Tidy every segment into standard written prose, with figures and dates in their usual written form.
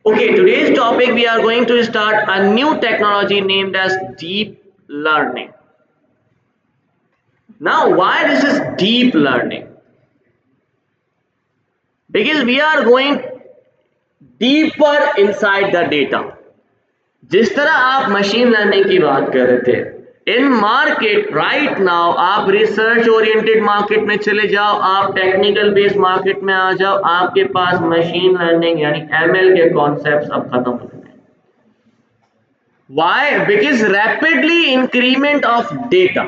Okay, today's topic we are going to start a new technology named as deep learning. Now, why this is deep learning? Because we are going deeper inside the data. जिस तरह आप machine learning की बात कर रहे थे इन market right now, आप research oriented market में चले जाओ, आप टेक्निकल बेस्ड मार्केट में आ जाओ, आपके पास मशीन लर्निंग यानी एमएल के कॉन्सेप्ट्स अब खत्म हो गए। Why? Because rapidly increment of data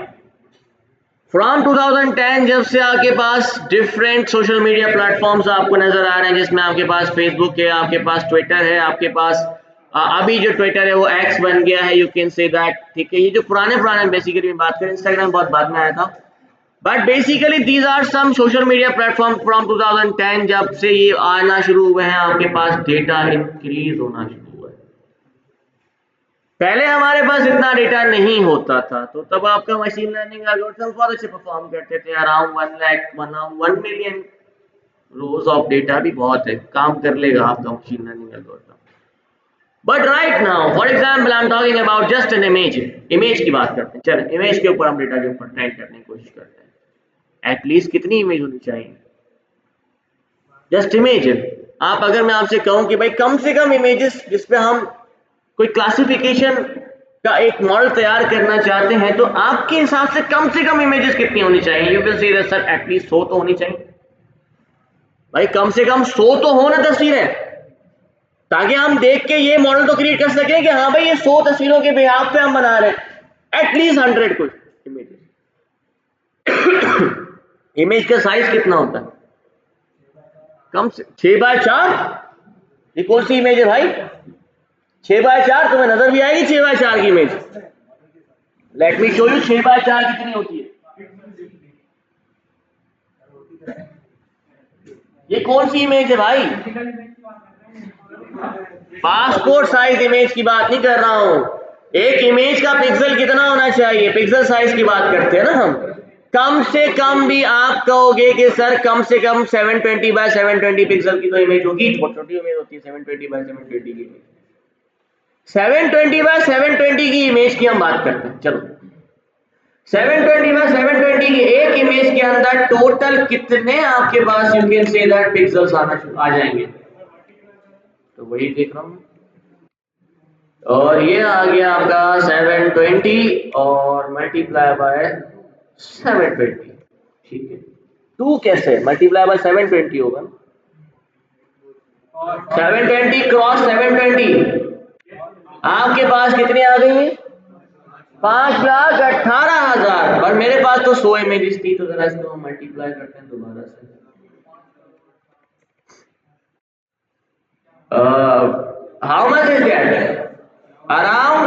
from 2010 जब से आपके पास डिफरेंट सोशल मीडिया प्लेटफॉर्म्स आपको नजर आ रहे हैं, जिसमें आपके पास फेसबुक है, आपके पास ट्विटर है, आपके पास अभी जो ट्विटर है वो एक्स बन गया है, यू कैन से दैट। ठीक है, ये जो पुराने बेसिकली बात करें, इंस्टाग्राम बहुत बाद में आया था, but basically these are some social media platform from 2010 जब से ये आना शुरू हुए हैं, आपके पास डेटा इंक्रीज होना शुरू। पहले हमारे पास इतना डेटा नहीं होता था, तो तब आपका मशीन लर्निंग एल्गोरिथम बहुत अच्छे परफॉर्म करते थे। Around 1 million rose of data भी बहुत है, काम कर लेगा आपका machine learning algorithm. But right now for example I am talking about just an image की बात करते हैं। चलो इमेज के ऊपर हम डेटा के ऊपर ट्रेन करने की कोशिश करते हैं। एटलीस्ट कितनी इमेज होनी चाहिए? Just image. आप अगर मैं आपसे कहूं कि भाई कम से कम इमेजेस जिसपे हम कोई क्लासिफिकेशन का एक मॉडल तैयार करना चाहते हैं, तो आपके हिसाब से कम इमेजेस कितनी होनी चाहिए? You will say sir at least 100 तो होनी चाहिए। भाई कम से कम 100 तो हो ना तस्वीरें, ताकि हम देख के ये मॉडल तो क्रिएट कर सकें कि हाँ भाई ये 100 तस्वीरों के बिहाफ पे हम बना रहे हैं। एटलीस्ट 100 कुछ इमेजेस। इमेज का साइज कितना होता है? कम से 6x4। ये कौन सी इमेज है भाई? 6x4 तुम्हें नजर भी आएगी 6x4 की image? Let me show you 6x4 कितनी होती है। ये कौन सी इमेज है भाई? पासपोर्ट साइज इमेज की बात नहीं कर रहा हूं। एक इमेज का पिक्सल कितना होना चाहिए, पिक्सल साइज की बात करते हैं ना हम। कम से कम भी आप कहोगे कि सर कम से कम 720x720 पिक्सल की तो इमेज होगी। छोटी इमेज होती है 720x720 की इमेज। 720x720 की इमेज की हम बात करते हैं। चलो 720x720 की एक इमेज के अंदर टोटल कितने आपके पास you can say that pixels आ जाएंगे? तो वही देख रहा हूं। और ये आ गया आपका 720 और मल्टीप्लाई बाय 720। ठीक है, 2 कैसे मल्टीप्लाई बाय 720 होगा? 720 क्रॉस 720 आपके पास कितनी आ गई? 5,18,000। और मेरे पास तो 100 इमेजेस थी, तो जरा इसको हम मल्टीप्लाई करते हैं दोबारा से। How much is that? Around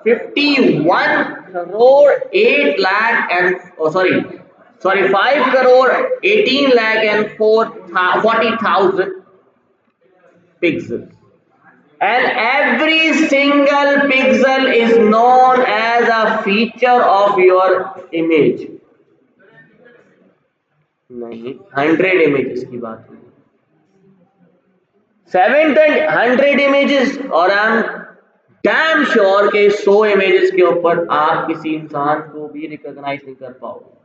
51 crore 8 lakh and sorry 5 crore 18 lakh and 40,000 pixels. And every single pixel is known as a feature of your image. नहीं, 100 images की बात हुई। 700 images, और आई एम डैम श्योर के 100 images के ऊपर आप किसी इंसान को भी रिकॉग्नाइज नहीं कर पाओगे।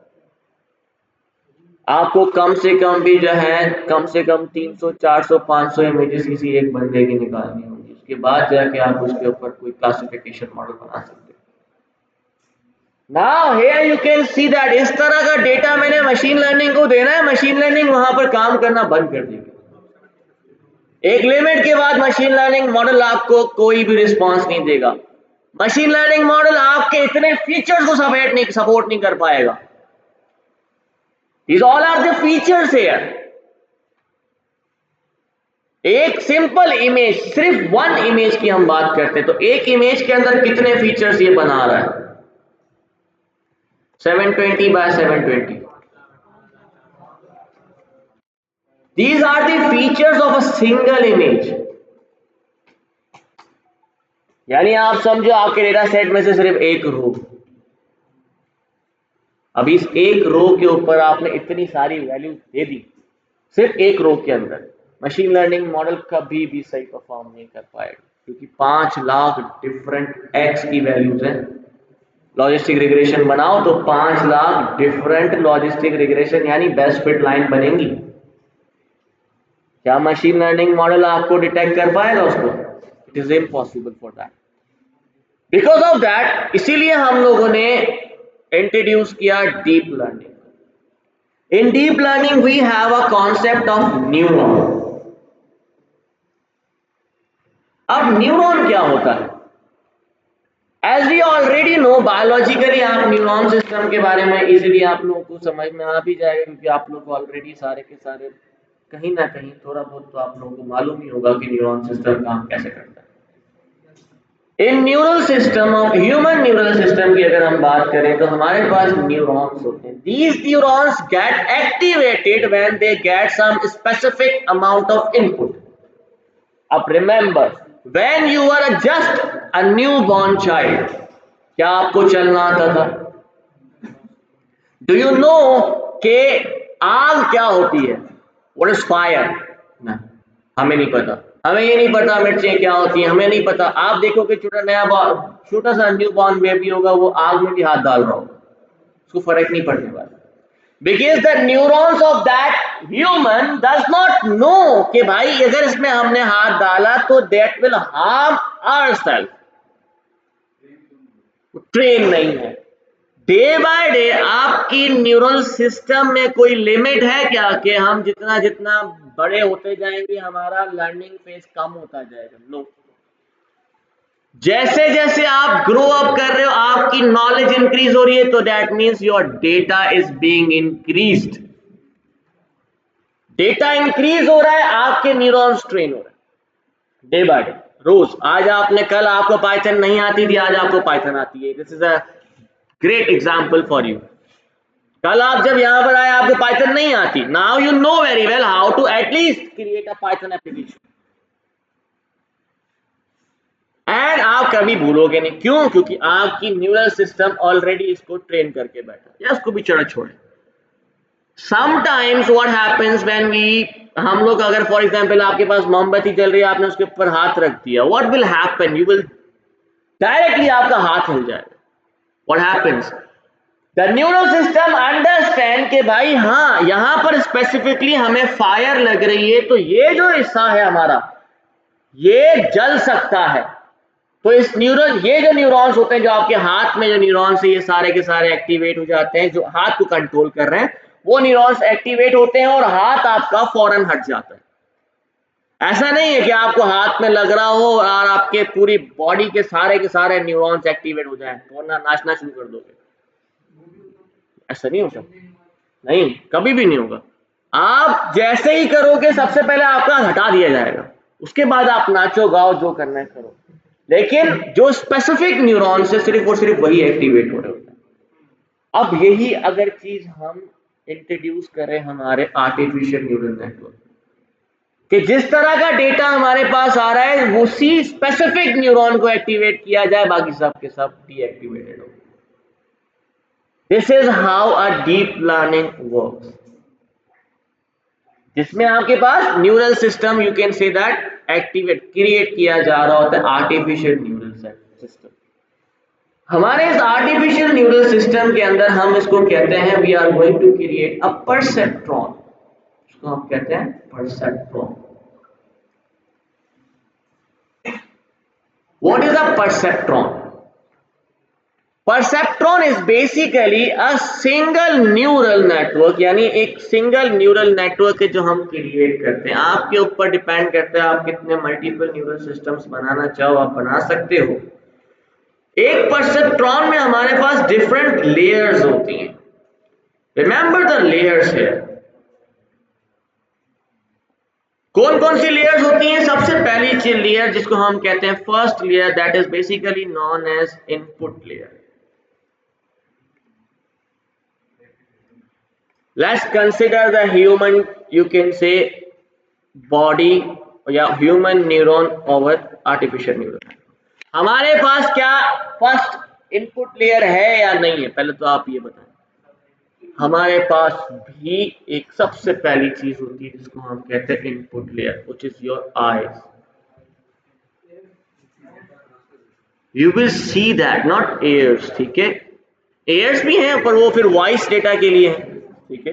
आपको कम से कम भी जो है कम से कम 300 400 500 इमेजेस किसी एक बंदे की निकालनी होगी, उसके बाद जाके आप उसके ऊपर कोई क्लासिफिकेशन मॉडल बना सकते हो। Now here you can see that इस तरह का डेटा मैंने मशीन लर्निंग को देना है, मशीन लर्निंग वहां पर काम करना बंद कर देगी। एक लिमिट के बाद मशीन लर्निंग मॉडल आपको कोई भी रिस्पांस नहीं देगा। मशीन लर्निंग मॉडल आपके इतने फीचर्स को सपोर्ट नहीं कर पाएगा। These all are the features here. एक सिंपल इमेज, सिर्फ 1 इमेज की हम बात करते हैं, तो एक इमेज के अंदर कितने फीचर्स ये बना रहा है? 720x720। These are the features of a single image. यानी आप समझो आपके डेटा सेट में से सिर्फ एक रो, अभी इस एक रो के ऊपर आपने इतनी सारी वैल्यू दे दी सिर्फ एक रो के अंदर। मशीन लर्निंग मॉडल कभी भी सही परफॉर्म नहीं कर पाएगा, क्योंकि 5 लाख डिफरेंट एक्स की वैल्यूज हैं। लॉजिस्टिक रिग्रेशन बनाओ तो 5 लाख डिफरेंट लॉजिस्टिक रिग्रेशन यानी बेस्ट फिट लाइन बनेंगी। क्या मशीन लर्निंग मॉडल आपको डिटेक्ट कर पाएगा उसको? It is impossible for that. Because of that इसीलिए हम लोगों ने इंट्रोड्यूस किया deep learning. In deep learning we have a concept of neuron. अब न्यूरॉन क्या होता है? As we already know biologically, आप न्यूरॉन सिस्टम के बारे में इजीली आप लोगों को समझ में आ भी जाएगा, क्योंकि आप लोग को ऑलरेडी सारे के सारे कहीं ना कहीं थोड़ा बहुत तो आप लोगों को मालूम ही होगा कि न्यूरॉन सिस्टम काम कैसे करता है। In neural system of human neural system की अगर हम बात करें तो हमारे पास न्यूरॉन्स होते हैं। These neurons get activated when they get some specific amount of input. अब remember, when you are just a newborn child, क्या आपको चलना आता था? डू यू नो कि आग क्या होती है? What is fire? ना, हमें नहीं पता। हमें ये नहीं पता मिर्चें क्या होती हैं, हमें नहीं पता। आप देखो कि छोटा सा न्यू बॉर्न बेबी होगा, वो आग में भी हाथ डाल रहा होगा, उसको फर्क नहीं पड़ने वाला। Because the neurons of that human does not know कि भाई अगर इसमें हमने हाथ डाला तो that will harm ourselves. Train नहीं है। डे बाय डे आपकी न्यूरल सिस्टम में कोई लिमिट है क्या कि हम जितना जितना बड़े होते जाएंगे हमारा लर्निंग फेज कम होता जाएगा? नो। जैसे जैसे आप ग्रो अप कर रहे हो आपकी नॉलेज इंक्रीज हो रही है, तो that means your data is being increased. Data increase हो रहा है, आपके न्यूरॉन्स ट्रेन हो रहे हैं डे बाय डे, रोज। आज आपने, कल आपको पाइथन नहीं आती थी, आज आपको पाइथन आती है। This is a great example for you. कल आप जब यहां पर आए आपको पाइथन नहीं आती, now you know very well how to at least create a Python application. And आप कभी भूलोगे नहीं, क्यों? क्योंकि आपकी न्यूरल सिस्टम ऑलरेडी इसको ट्रेन करके बैठा, या इसको भी चढ़ छोड़े। Sometimes what happens when we, हम लोग अगर फॉर एग्जांपल आपके पास मोमबत्ती जल रही है, आपने उसके ऊपर हाथ रख दिया, what will happen? You will directly आपका हाथ हिल जाएगा। What happens? The neural system understand के भाई हाँ यहां पर स्पेसिफिकली हमें फायर लग रही है, तो ये जो हिस्सा है हमारा ये जल सकता है। तो इस न्यूरल, ये जो न्यूरॉन्स होते हैं, जो आपके हाथ में जो न्यूरॉन्स है, ये सारे के सारे एक्टिवेट हो जाते हैं। जो हाथ को कंट्रोल कर रहे हैं वो न्यूरॉन्स एक्टिवेट होते हैं और हाथ आपका फौरन हट जाता है। ऐसा नहीं है कि आपको हाथ में लग रहा हो और आपके पूरी बॉडी के सारे न्यूरॉन्स एक्टिवेट हो जाए और नाचना शुरू कर दोगे। ऐसा नहीं हो सकता, नहीं, कभी भी नहीं होगा। आप जैसे ही करोगे सबसे पहले आपका हटा दिया जाएगा, उसके बाद आप नाचो गाओ जो करना है करो, लेकिन जो स्पेसिफिक न्यूरॉन से सिर्फ और सिर्फ वही एक्टिवेट हो रहे होते हैं। अब यही अगर चीज हम इंट्रोड्यूस करें हमारे आर्टिफिशियल न्यूरल नेटवर्क, कि जिस तरह का डेटा हमारे पास आ रहा है उसी स्पेसिफिक न्यूरॉन को एक्टिवेट किया जाए, बाकी सब के सब डीएक्टिवेटेड हो। This is how a deep learning works, जिसमें आपके पास neural system, you can say that activate, create किया जा रहा होता है आर्टिफिशियल न्यूरल सिस्टम। हमारे इस आर्टिफिशियल न्यूरल सिस्टम के अंदर हम इसको कहते हैं, we are going to create a perceptron. इसको हम कहते हैं perceptron. What is a perceptron? Perceptron is basically a single neural network, यानी एक सिंगल न्यूरल नेटवर्क है जो हम क्रिएट करते हैं। आपके ऊपर डिपेंड करता है आप कितने मल्टीपल न्यूरल सिस्टम्स बनाना चाहो, आप बना सकते हो। एक परसेप्ट्रॉन में हमारे पास डिफरेंट लेयर्स होती हैं। रिमेंबर द लेयर्स है। कौन कौन सी लेयर्स होती हैं? सबसे पहली लेयर जिसको हम कहते हैं first layer, that is basically known as input layer. Let's consider the human, you can say body या human neuron over artificial neuron। हमारे पास क्या फर्स्ट इनपुट लेयर है या नहीं है? पहले तो आप ये बताएं। हमारे पास भी एक सबसे पहली चीज होती है जिसको हम कहते हैं input layer, which is your eyes. You will see that not ears, ठीक है, एयर्स भी हैं पर वो फिर वॉइस डेटा के लिए है, ठीक है।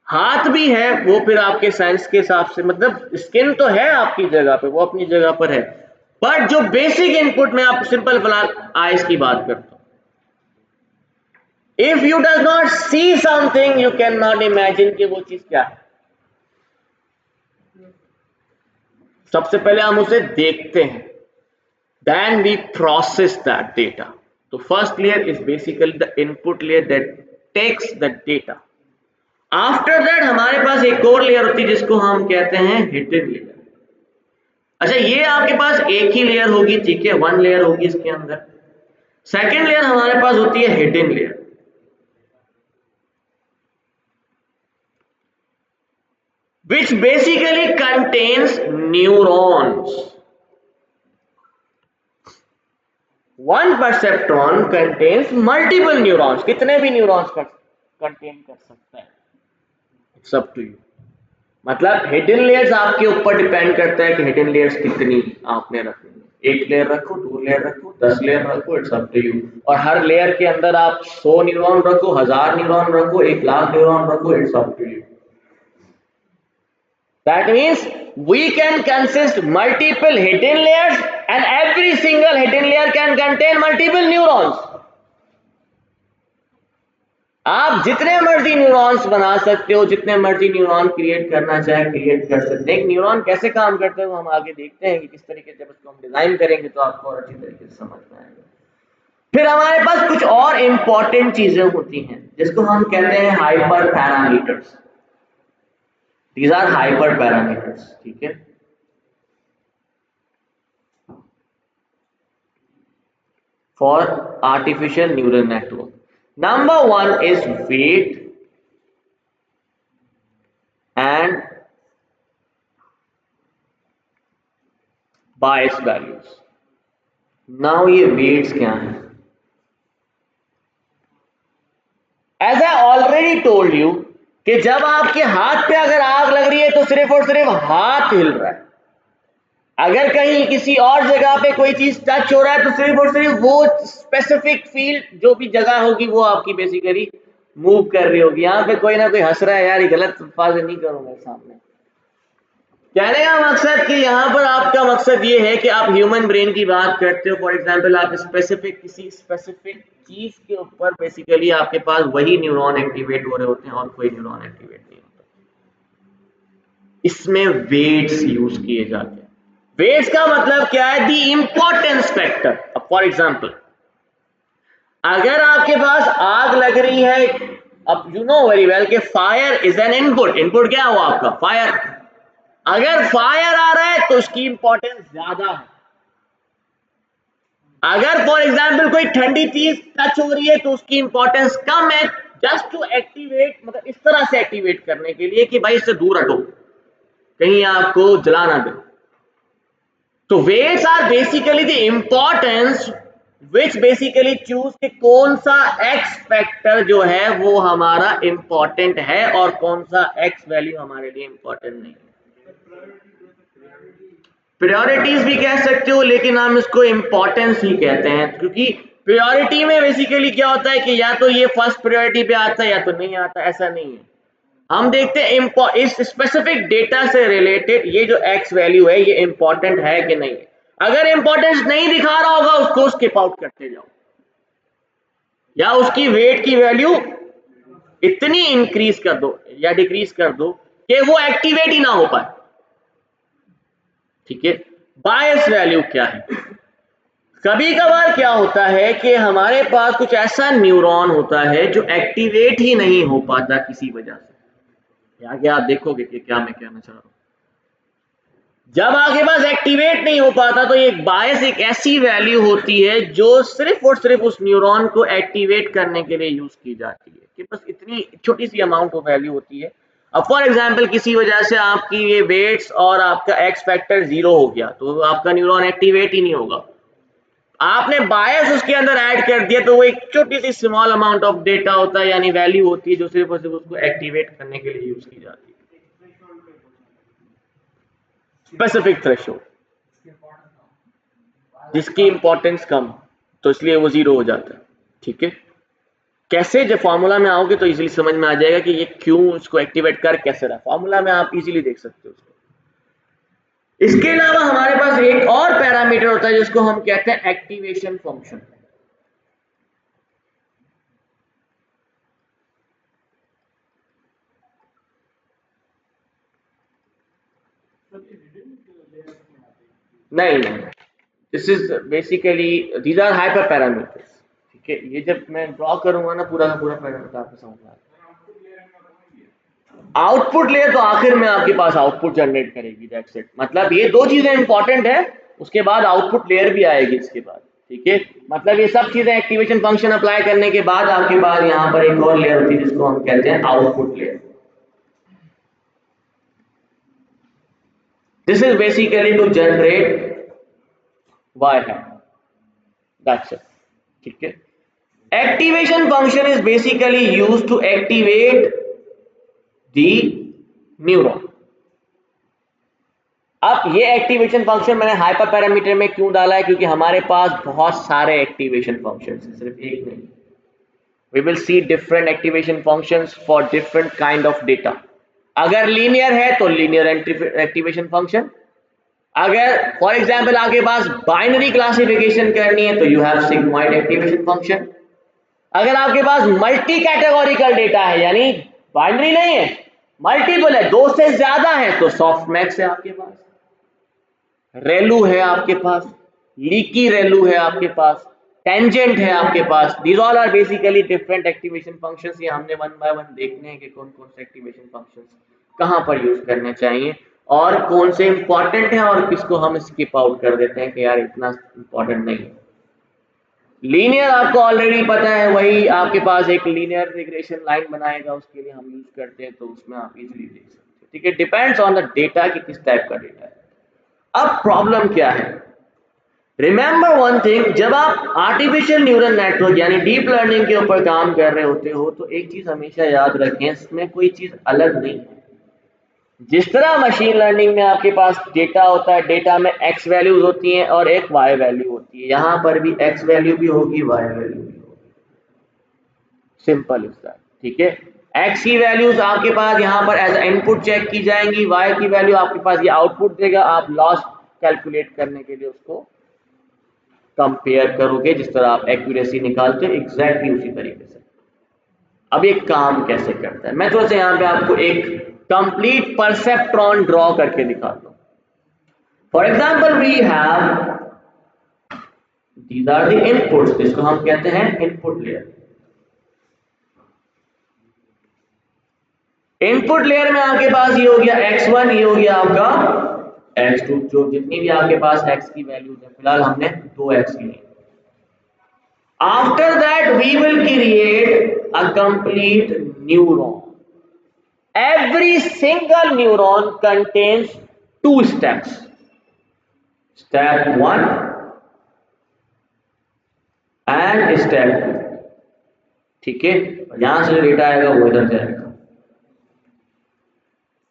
हाथ भी है, वो फिर आपके साइंस के हिसाब से, मतलब स्किन तो है आपकी जगह पे, वो अपनी जगह पर है, बट जो बेसिक इनपुट में आप सिंपल फिलहाल आईज की बात करता हूं। If you does not see something you can not imagine कि वो चीज क्या है। सबसे पहले हम उसे देखते हैं, then we process that data. So first layer is basically the input layer that takes the data. After that हमारे पास एक और लेयर होती है जिसको हम कहते हैं हिडन लेयर। अच्छा, ये आपके पास एक ही लेयर होगी, ठीक है, वन लेयर होगी इसके अंदर। सेकेंड लेयर हमारे पास होती है hidden layer, which basically contains neurons. One perceptron contains multiple neurons. कितने भी न्यूरॉन्स कंटेन कर सकता है, इट्स अप टू यू। मतलब हिडन लेयर्स आपके ऊपर डिपेंड करता है कि हिडन लेयर्स कितनी आपने रखनी है। एक लेयर रखो, दो लेयर रखो, 10 लेयर रखो, इट्स अप टू यू। और हर लेयर के अंदर आप 100 न्यूरॉन रखो, 1000 न्यूरॉन रखो, 1,00,000 न्यूरॉन रखो, it's up to you. That means we can consist multiple hidden layers and every single hidden layer can contain multiple neurons. आप जितने मर्जी न्यूरॉन्स बना सकते हो, जितने मर्जी न्यूरॉन क्रिएट करना चाहे क्रिएट कर सकते हैं। एक न्यूरॉन कैसे काम करते हैं वो हम आगे देखते हैं कि किस तरीके से, जब उसको हम डिजाइन करेंगे तो आपको और अच्छी तरीके से समझ में आएगा। फिर हमारे पास कुछ और इंपॉर्टेंट चीजें होती हैं जिसको हम कहते हैं hyper parameters. These are hyper parameters, ठीक है। For artificial neural network, number 1 is weight and bias values. Now ये वेट्स क्या है? As I already told you कि जब आपके हाथ पे अगर आग लग रही है तो सिर्फ और सिर्फ हाथ हिल रहा है। अगर कहीं किसी और जगह पे कोई चीज टच हो रहा है तो सिर्फ और सिर्फ वो स्पेसिफिक फील्ड जो भी जगह होगी वो आपकी बेसिकली मूव कर रही होगी। यहाँ पे कोई ना कोई हंस रहा है, यार ये गलत अल्फाज नहीं करूंगा सामने। कहने का मकसद कि यहाँ पर आपका मकसद ये है कि आप ह्यूमन ब्रेन की बात करते हो। फॉर एग्जांपल आप स्पेसिफिक किसी स्पेसिफिक चीज के ऊपर बेसिकली आपके पास वही न्यूरॉन एक्टिवेट हो रहे होते हैं और कोई न्यूरॉन एक्टिवेट नहीं होता। इसमें वेट्स यूज किए जाते हैं। वेट्स का मतलब क्या है? दी इंपॉर्टेंस फैक्टर। अब फॉर एग्जांपल अगर आपके पास आग लग रही है, अब यू नो वेरी वेल कि fire is an input. Input क्या हुआ आपका? फायर। अगर फायर आ रहा है तो उसकी इंपॉर्टेंस ज्यादा है। अगर फॉर एग्जांपल कोई ठंडी चीज टच हो रही है तो उसकी इंपॉर्टेंस कम है, जस्ट टू एक्टिवेट, मतलब इस तरह से एक्टिवेट करने के लिए कि भाई इससे दूर हटो, कहीं आपको जला ना दे। तो weights are basically the importance which basically choose कि कौन सा एक्स फैक्टर जो है वो हमारा इंपॉर्टेंट है और कौन सा एक्स वैल्यू हमारे लिए इंपॉर्टेंट नहीं है। प्रायोरिटीज भी कह सकते हो, लेकिन हम इसको इंपॉर्टेंस ही कहते हैं, क्योंकि प्रायोरिटी में बेसिकली क्या होता है कि या तो ये फर्स्ट प्रायोरिटी पे आता है या तो नहीं आता। ऐसा नहीं है। हम देखते हैं इस स्पेसिफिक डेटा से रिलेटेड ये जो एक्स वैल्यू है ये इंपॉर्टेंट है कि नहीं। अगर इंपॉर्टेंस नहीं दिखा रहा होगा उसको स्किप आउट करते जाओ, या उसकी वेट की वैल्यू इतनी इंक्रीज कर दो या डिक्रीज कर दो कि वो एक्टिवेट ही ना हो पाए, ठीक है। बायस वैल्यू क्या है? कभी कभार क्या होता है कि हमारे पास कुछ ऐसा न्यूरॉन होता है जो एक्टिवेट ही नहीं हो पाता किसी वजह से। आगे आप देखोगे कि क्या मैं कहना चाह रहा हूं। जब आपके पास एक्टिवेट नहीं हो पाता तो ये बायस एक ऐसी वैल्यू होती है जो सिर्फ और सिर्फ उस न्यूरॉन को एक्टिवेट करने के लिए यूज की जाती है, कि बस इतनी छोटी सी अमाउंट ऑफ वैल्यू होती है। अब फॉर एग्जांपल किसी वजह से आपकी ये वेट्स और आपका एक्स फैक्टर 0 हो गया तो आपका न्यूरॉन एक्टिवेट ही नहीं होगा। आपने बायस उसके अंदर ऐड कर दिया तो वो एक छोटी C small amount of data होता है, यानी वैल्यू होती है जो सिर्फ और सिर्फ उसको एक्टिवेट करने के लिए यूज की जाती है, स्पेसिफिक थ्रेशोल्ड, जिसकी इंपॉर्टेंस कम, तो इसलिए वो जीरो हो जाता है। ठीक है, कैसे, जब फॉर्मूला में आओगे तो इजीली समझ में आ जाएगा कि ये क्यों इसको एक्टिवेट कर कैसे रहा, फॉर्मूला में आप इजीली देख सकते हो उसको। इसके अलावा हमारे पास एक और पैरामीटर होता है जिसको हम कहते हैं एक्टिवेशन फंक्शन। नहीं नहीं, this is basically these are hyper parameters. ठीक है, ये जब मैं ड्रॉ करूंगा ना पूरा का पूरा पैरामीटर आपको समझ में आएगा। आउटपुट लेयर तो आखिर में आपके पास आउटपुट जनरेट करेगी, दैट्स इट। मतलब ये दो चीजें इंपॉर्टेंट है, उसके बाद आउटपुट लेयर भी आएगी इसके बाद। ठीक है, मतलब ये सब चीजें एक्टिवेशन फंक्शन अप्लाई करने के बाद आपके पास यहाँ पर एक और लेयर होती है जिसको हम कहते हैं output layer. This is basically to generate y hat, that's it. ठीक है, activation function is basically used to activate the neuron. अब ये एक्टिवेशन फंक्शन मैंने हाइपर पैरामीटर में क्यों डाला है, क्योंकि हमारे पास बहुत सारे एक्टिवेशन फंक्शंस हैं, सिर्फ एक नहीं। We will see different activation functions for different kind of data. अगर लीनियर है तो लीनियर एक्टिवेशन फंक्शन, अगर फॉर एग्जांपल आपके पास बाइनरी क्लासिफिकेशन करनी है तो you have sigmoid activation function. अगर आपके पास मल्टी कैटेगोरिकल डेटा है, यानी बाइनरी नहीं है, मल्टीपल है, दो से ज्यादा है, तो सॉफ्टमैक्स है आपके पास, रेलू है आपके पास, लीकी रेलू है आपके पास, टेंजेंट है आपके पास। These all are basically different activation functions. ये हमने वन बाय वन देखने हैं कि कौन कौन से एक्टिवेशन फंक्शंस कहां पर यूज करने चाहिए और कौन से इंपॉर्टेंट है और किसको हम स्किप आउट कर देते हैं कि यार इतना इंपॉर्टेंट नहीं है। लीनियर आपको ऑलरेडी पता है, वही आपके पास एक लीनियर रिग्रेशन लाइन बनाएगा, उसके लिए हम यूज करते हैं, तो उसमें आप इजीली देख सकते हैं। ठीक है, डिपेंड्स ऑन द डेटा कि किस टाइप का डेटा है। अब प्रॉब्लम क्या है, रिमेंबर वन थिंग, जब आप आर्टिफिशियल न्यूरल नेटवर्क यानी डीप लर्निंग के ऊपर काम कर रहे होते हो तो एक चीज हमेशा याद रखें, इसमें कोई चीज अलग नहीं है। जिस तरह मशीन लर्निंग में आपके पास डेटा होता है, डेटा में एक्स वैल्यूज होती हैं और एक वाई वैल्यू होती है, यहां पर भी एक्स वैल्यू भी होगी, वाई वैल्यू भी होगी, सिंपल इज दैट। ठीक है, एक्स की वैल्यूज आपके पास यहाँ पर एज इनपुट चेक की जाएंगी, वाई की वैल्यू आपके पास ये आउटपुट देगा, आप लॉस कैलकुलेट करने के लिए उसको कंपेयर करोगे, जिस तरह आप एक्यूरेसी निकालते हो एग्जैक्टली उसी तरीके से। अब ये काम कैसे करता है, मैं थोड़ा सा यहाँ पे आपको एक कंप्लीट परसेप्ट्रॉन ड्रॉ करके दिखाता हूँ। For example we have these are the inputs, जिसको हम कहते हैं इनपुट लेयर। इनपुट लेयर में आपके पास ये हो गया x1, ये हो गया आपका x2, जो जितनी भी आपके पास x की वैल्यूज है, फिलहाल हमने 2x ली। After that we will create a complete neuron. Every single neuron contains two steps, step 1 and step 2। ठीक है, यहां से जो डेटा आएगा वो इधर जाएगा,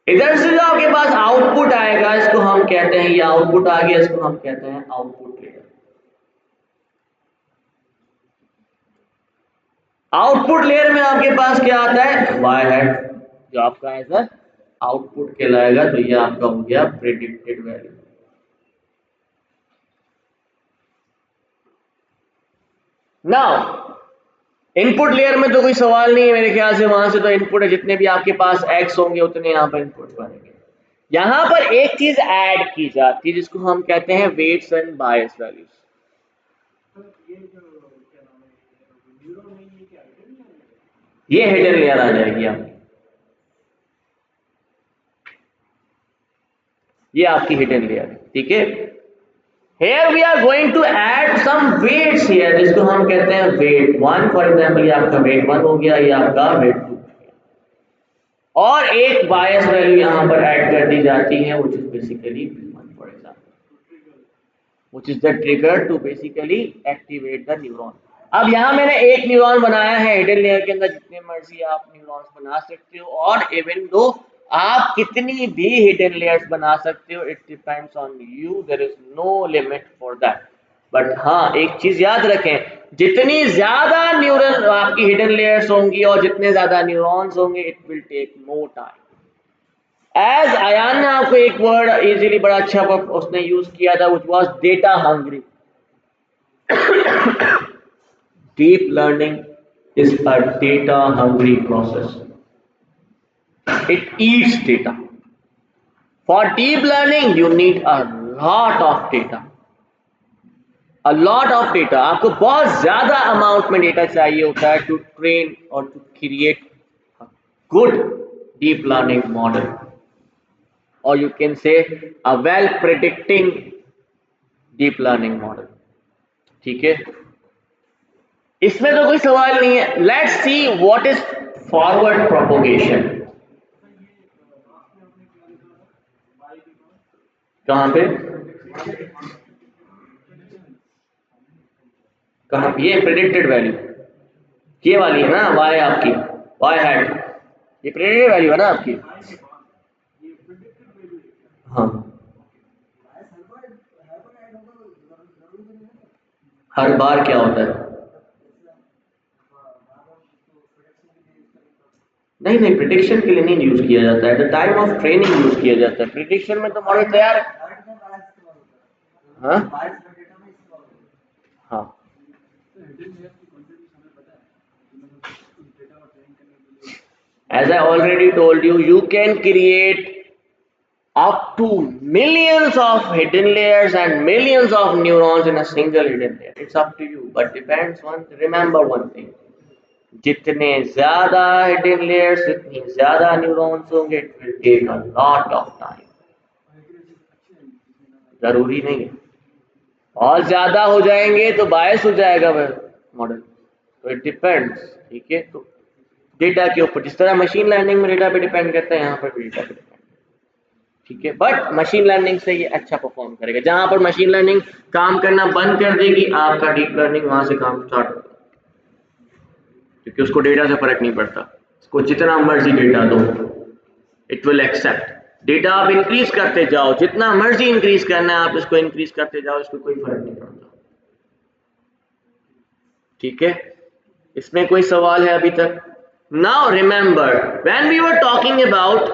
इधर से जो आपके पास आउटपुट आएगा इसको हम कहते हैं, ये आउटपुट आ गया, इसको हम कहते हैं आउटपुट लेयर। आउटपुट लेयर में आपके पास क्या आता है, वाई हैट, जो आपका एज आउटपुट कहलाएगा, तो ये आपका हो गया predicted value. Now input layer में तो कोई सवाल नहीं है मेरे ख्याल से, वहां से तो इनपुट है, जितने भी आपके पास एक्स होंगे उतने यहाँ पर इनपुट बनेंगे। यहां पर एक चीज ऐड की जाती है जिसको हम कहते हैं वेट्स एंड बायस वैल्यूज। ये हिडन लेयर आ जाएगी आपकी, ये आपकी हिडन लेयर है। ठीक है, here we are going to add some weights here, जिसको हम कहते हैं वेट 1। फॉर एग्जांपल ये आपका वेट 1 हो गया, ये आपका वेट 2, और एक बायस वैल्यू यहां पर ऐड कर दी जाती है, which is basically V1 for example. which is the trigger to basically activate the neuron. अब यहाँ मैंने एक न्यूरॉन बनाया है, हिडन लेयर के अंदर जितने मर्जी आप न्यूरॉन्स बना सकते हो, और इवन दो आप कितनी भी हिडन लेयर्स बना सकते हो, it depends on you, there is no limit for that. But हाँ, एक चीज याद रखें, जितनी ज्यादा न्यूरल आपकी हिडन लेयर्स होंगी और जितने ज्यादा न्यूरॉन्स होंगे, it will take more time. As Ayaan ने आपको एक वर्ड इजीली बड़ा अच्छा उसने यूज किया था, which was data hungry. Deep learning is a data hungry process. It eats data. For deep learning, you need a lot of data. A lot of data. आपको बहुत ज्यादा अमाउंट में data चाहिए होता है to train or to create a good deep learning model, or you can say a well predicting deep learning model. ठीक है, इसमें तो कोई सवाल नहीं है। Let's see what is forward propagation. कहां पे, कहां पे? ये प्रेडिक्टेड वैल्यू, ये वाली है ना, वाई आपकी, वाई हैट, ये प्रेडिक्टेड वैल्यू है ना आपकी। हाँ, हर बार क्या होता है? नहीं नहीं, प्रिडिक्शन के लिए नहीं यूज किया जाता है, the time of training use किया जाता है। प्रिडिक्शन में तो मॉडल तैयार है। हाँ हाँ, as I already told you, you can create up to millions of hidden layers and millions of neurons in a single hidden layer. It's up to you, but depends on, remember one thing, जितने ज्यादा hidden layers, जितनी ज्यादा neurons होंगे, it will take a lot of time. जरूरी नहीं है, और ज्यादा हो जाएंगे तो बायस हो जाएगा मॉडल, तो इट डिपेंड्स। ठीक है, तो डेटा के ऊपर, जिस तरह मशीन लर्निंग में डेटा पे डिपेंड करता है, यहाँ पर भी डेटा पे डिपेंड। ठीक है, बट मशीन लर्निंग से ये अच्छा परफॉर्म करेगा। जहां पर मशीन लर्निंग काम करना बंद कर देगी, आपका डीप लर्निंग वहां से काम स्टार्ट होगा, क्योंकि उसको डेटा से फर्क नहीं पड़ता, उसको जितना मर्जी डेटा दो, इट विल एक्सेप्ट। डेटा आप इंक्रीज करते जाओ, जितना मर्जी इंक्रीज करना है आप इसको इंक्रीज करते जाओ, इसको कोई फर्क नहीं पड़ता। ठीक है, इसमें कोई सवाल है अभी तक? Now remember, when we were talking about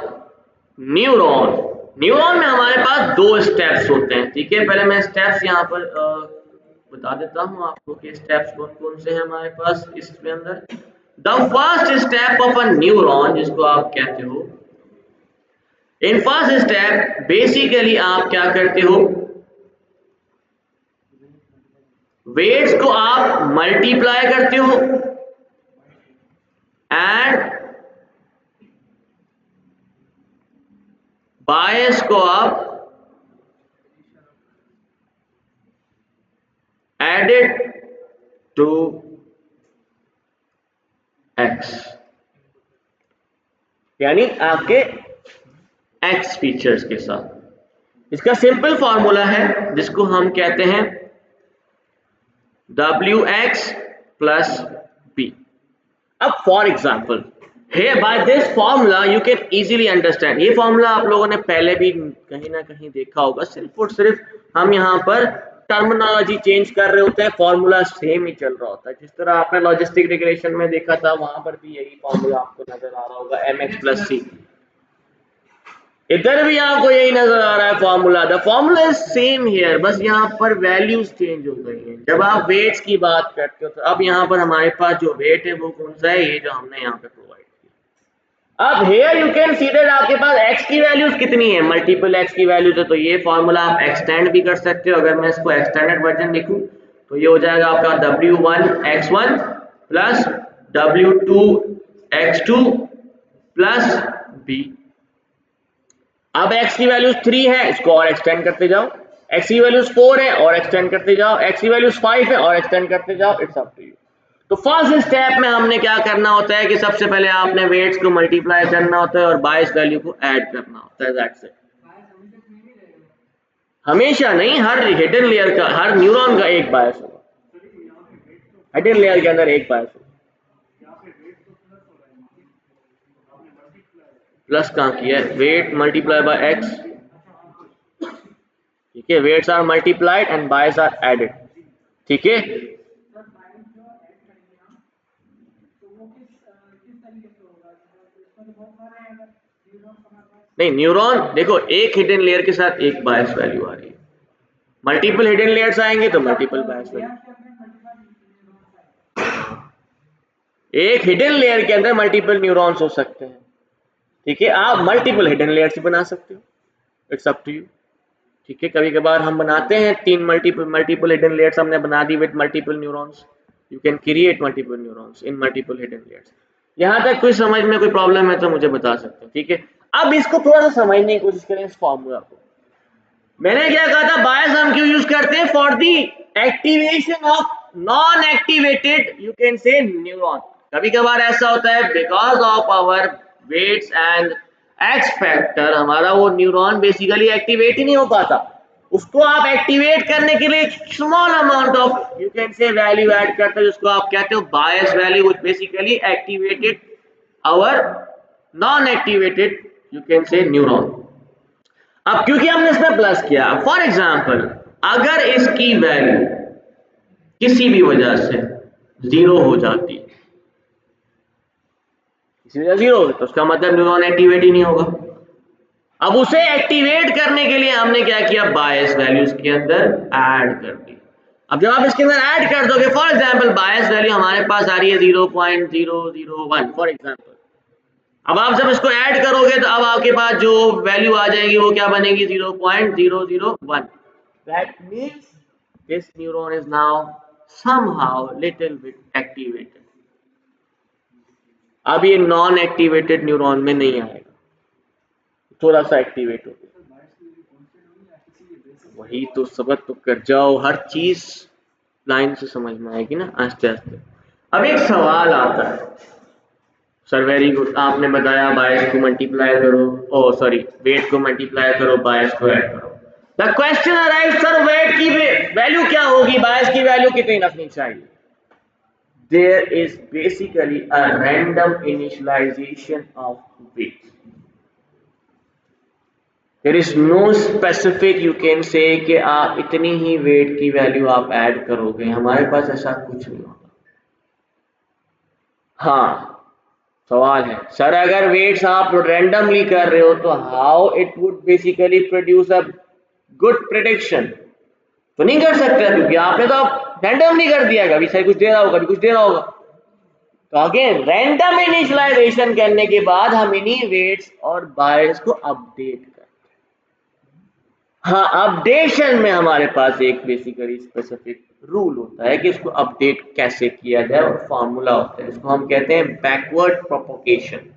neuron, neuron में हमारे पास दो स्टेप्स होते हैं। ठीक है, पहले मैं स्टेप्स यहाँ पर बता देता हूँ आपको कि स्टेप्स कौन कौन से हैं हमारे पास इसके अंदर। The first step of a neuron, जिसको आप कहते हो, इन फर्स्ट स्टेप बेसिकली आप क्या करते हो, वेट्स को आप मल्टीप्लाई करते हो एंड बायस को आप एडेड टू एक्स, यानी आपके एक्स फीचर्स के साथ। इसका सिंपल फॉर्मूला है जिसको हम कहते हैं wx plus b। अब for example, here by this formula you can easily understand, ये फॉर्मूला आप लोगों ने पहले भी कहीं ना कहीं देखा होगा, सिर्फ और सिर्फ हम यहाँ पर टर्मिनोलॉजी चेंज कर रहे होते हैं, फॉर्मूला सेम ही चल रहा होता है। जिस तरह आपने लॉजिस्टिक रिग्रेशन में देखा था, वहां पर भी यही फॉर्मूला आपको नजर आ रहा होगा, mx plus c। इधर भी आपको यही नजर आ रहा है formula, the formula is same here, बस यहाँ पर वैल्यूज चेंज हो गई हैं। जब आप वेट्स की बात करते हो, तो अब यहाँ पर हमारे पास जो वेट है वो कौन सा है, ये जो हमने यहाँ पे प्रोवाइड किया। अब here you can see that आपके पास x की वैल्यूज कितनी है, मल्टीपल x की वैल्यूज है, तो ये फॉर्मूला आप एक्सटेंड भी कर सकते हो। अगर मैं इसको एक्सटेंडेड वर्जन लिखूं तो ये हो जाएगा आपका w1x1 plus w2x2 plus b। अब x की वैल्यूज 3 है, इसको और एक्सटेंड करते जाओ, x की वैल्यूज 4 है और एक्सटेंड करते जाओ, x की वैल्यूज 5 है और एक्सटेंड करते जाओ, इट्स अप टू यू। तो फर्स्ट स्टेप में हमने क्या करना होता है कि सबसे पहले आपने वेट्स को मल्टीप्लाई करना होता है और बायस वैल्यू को ऐड करना होता है, दैट्स इट। हमेशा नहीं, हर हिडन लेयर का, हर न्यूरॉन का एक बायस होगा, हिडन लेयर के अंदर एक बायस होगा। प्लस कहाँ किया है? वेट मल्टीप्लाई बाय एक्स, ठीक है, weights are multiplied and bias are added, ठीक है। नहीं, न्यूरॉन देखो, एक हिडन लेयर के साथ एक बायस वैल्यू आ रही है, मल्टीपल हिडन लेयर्स आएंगे तो मल्टीपल बायस वैल्यू। एक हिडन लेयर के अंदर मल्टीपल न्यूरॉन्स हो सकते हैं, ठीक है, आप मल्टीपल हिडन लेयर्स बना सकते हो, इट्स अप टू यू, ठीक है। कभी कभार हम बनाते हैं तीन मल्टीपल हिडन लेयर्स हमने बना दी with multiple neurons, you can create multiple neurons in multiple hidden layers. यहां तक कोई समझ में कोई प्रॉब्लम है तो मुझे बता सकते हैं, ठीक है। अब इसको थोड़ा सा समझने की कोशिश करें, इस फॉर्मूला को। मैंने क्या कहा था, बायस हम क्यों यूज करते हैं? For the activation of non activated, you can say neuron. कभी कभार ऐसा होता है because of our weights and X factor हमारा वो न्यूरॉन बेसिकली एक्टिवेट ही नहीं हो पाता, उसको आप एक्टिवेट करने के लिए small amount of you can say value add करते हो, जिसको आप कहते हो bias value, which basically activated or non activated you can say neuron. अब क्योंकि हमने इसमें प्लस किया, फॉर एग्जाम्पल अगर इसकी वैल्यू किसी भी वजह से जीरो हो जाती, किसी वजह जीरो हो तो उसका मतलब न्यूरॉन एक्टिवेट ही नहीं होगा। अब उसे एक्टिवेट करने के लिए हमने क्या किया, बायस वैल्यू इसके अंदर ऐड कर दी। अब जब आप इसके अंदर ऐड कर दोगे, फॉर एग्जाम्पल बायस वैल्यू हमारे पास आ रही है 0.001 फॉर एग्जाम्पल, अब आप जब इसको ऐड करोगे तो अब आपके पास जो वैल्यू आ जाएगी वो क्या बनेगी, 0.001। That means this neuron is now somehow little bit activated। अब ये नॉन एक्टिवेटेड न्यूरॉन में नहीं आएगा, थोड़ा सा एक्टिवेट हो गया। वही तो सबक तो कर जाओ, हर चीज लाइन से समझ में आएगी ना, आस्ते आस्ते। अब एक सवाल आता है, सर वेरी गुड, आपने बताया बायस को मल्टीप्लाई करो, ओ सॉरी वेट को मल्टीप्लाई करो, बायस को ऐड करो। The question arise, sir weight की वैल्यू क्या होगी, बायस की वैल्यू कितनी रखनी चाहिए? There is basically a random initialization of weight. There is no specific you can say कि आप इतनी ही वेट की वैल्यू आप ऐड करोगे, हमारे पास ऐसा कुछ नहीं होता। हाँ, सवाल है सर अगर वेट्स आप रैंडमली कर रहे हो तो how it would basically produce a good prediction? तो नहीं कर सकते क्योंकि आपने तो रैंडमली कर दिया, कभी सही कुछ दे रहा होगा, कभी कुछ दे रहा होगा। तो अगेन रैंडम इनिशियलाइजेशन करने के बाद हम इन्हीं वेट्स और बायस को अपडेट करते हैं। हाँ, अपडेशन में हमारे पास एक बेसिकली स्पेसिफिक रूल होता है कि इसको अपडेट कैसे किया जाए, और फॉर्मूला होता है, इसको हम कहते हैं बैकवर्ड प्रोपोगेशन।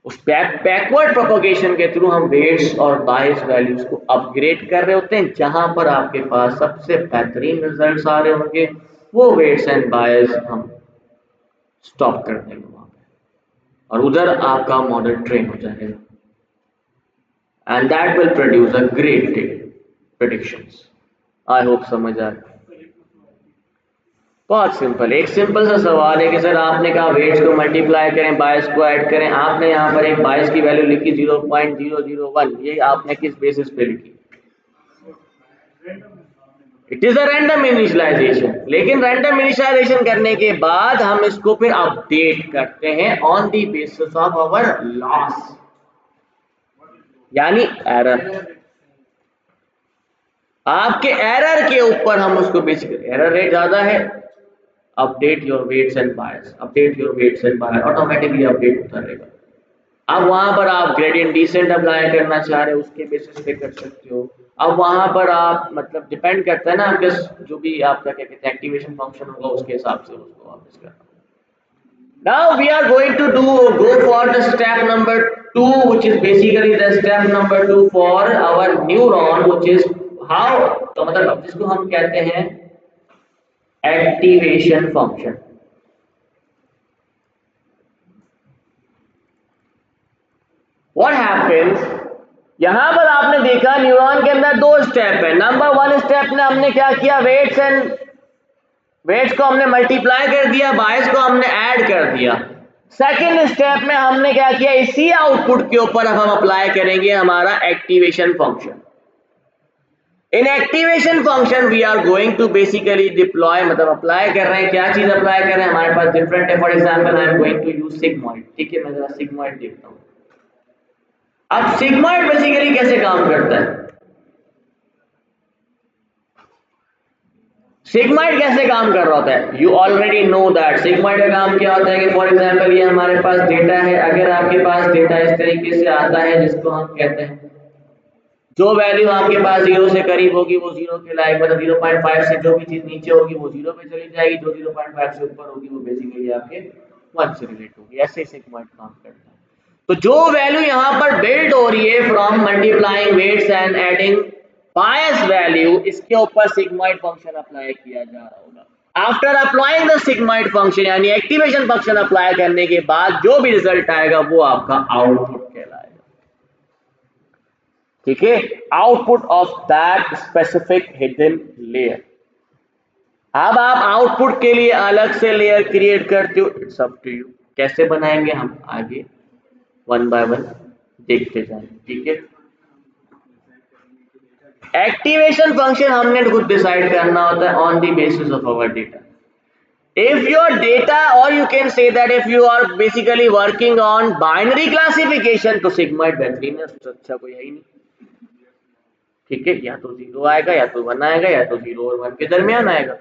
उस बैकवर्ड प्रोपोगेशन के थ्रू हम वेट्स और बायस वैल्यूज को अपग्रेड कर रहे होते हैं, जहां पर आपके पास सबसे बेहतरीन रिजल्ट्स आ रहे होंगे वो वेट्स एंड बायस हम स्टॉप कर देंगे वहां पे, और उधर आपका मॉडल ट्रेन हो जाएगा and that will produce a great predictions. I hope समझ आ रहा है। बहुत सिंपल, एक सिंपल सा सवाल है कि सर आपने कहा वेट्स को मल्टीप्लाई करें, बायस को ऐड करें, आपने यहाँ पर एक बायस की वैल्यू लिखी 0.001, ये आपने किस बेसिस पे लिखी? It is a random initialization, लेकिन रैंडम इनिशियलाइजेशन करने के बाद हम इसको फिर अपडेट करते हैं on the basis of our loss, यानी एरर। आपके एरर के ऊपर हम उसको बेसिकली, एरर रेट ज्यादा है, update your weights and bias, update your weights and bias, automatically update होता रहेगा। अब वहां पर आप ग्रेडियंट डिसेंट अप्लाई करना चाह रहे हो उसके बेसिस पे कर सकते हो। अब वहां पर आप मतलब डिपेंड करता है ना आपके जो भी आपका क्या कहते हैं एक्टिवेशन फंक्शन होगा उसके हिसाब से उसको वापस करना। Now we are going to go for the step number 2, which is basically the step number 2 for our neuron, which is how, तो मतलब जिसको हम कहते हैं एक्टिवेशन फंक्शन। What happens यहां पर आपने देखा न्यूरॉन के अंदर दो स्टेप है। नंबर वन स्टेप में हमने क्या किया, वेट्स को हमने मल्टीप्लाई कर दिया, बायस को हमने ऐड कर दिया। सेकंड स्टेप में हमने क्या किया, इसी आउटपुट के ऊपर अब हम अप्लाई करेंगे हमारा activation function. In activation function we are going to basically deploy, मतलब अप्लाई कर रहे हैं, क्या चीज अप्लाई कर रहे हैं, हमारे पास डिफरेंट है। For example I am going to use sigmoid, ठीक है, मैं जरा सिग्मॉइड देखता हूं। अब सिग्मॉइड बेसिकली कैसे काम करता है, सिग्मॉइड कैसे काम कर रहा होता है, you already know that. Sigmoid का काम क्या होता है कि फॉर एग्जांपल ये हमारे पास डेटा है, अगर आपके पास डेटा इस तरीके से आता है जिसको हम कहते हैं, जो वैल्यू आपके पास 0 से करीब होगी वो 0 के लायक, मतलब 0.5 से जो भी चीज नीचे होगी वो 0 पे चली जाएगी, जो 0.5 से ऊपर होगी वो बेसिकली आपके 1 से रिलेट होगी। ऐसे ही सिग्मॉइड काम करता है। तो जो वैल्यू यहाँ पर बिल्ड हो रही है from multiplying weights and adding bias value, इसके ऊपर सिग्मॉइड फंक्शन अप्लाई किया जा रहा होगा। After applying the sigmoid function यानी एक्टिवेशन फंक्शन अप्लाई करने के बाद जो भी रिजल्ट आएगा वो आपका आउटपुट कहलाएगा, ठीक है, output of that specific hidden layer. अब आप आउटपुट के लिए अलग से लेयर क्रिएट करते हो, इट्स अप टू यू, कैसे बनाएंगे हम आगे वन बाय वन देखते जाएंगे, ठीक है। एक्टिवेशन फंक्शन हमने खुद डिसाइड करना होता है on the basis of our data. If your data, or you can say that if you are basically working on binary classification, तो sigmoid बेहतरीन है, उससे अच्छा कोई है ही नहीं, ठीक है। या तो 0 आएगा, या तो 1 आएगा, या तो 0 और 1 के दरमियान आएगा।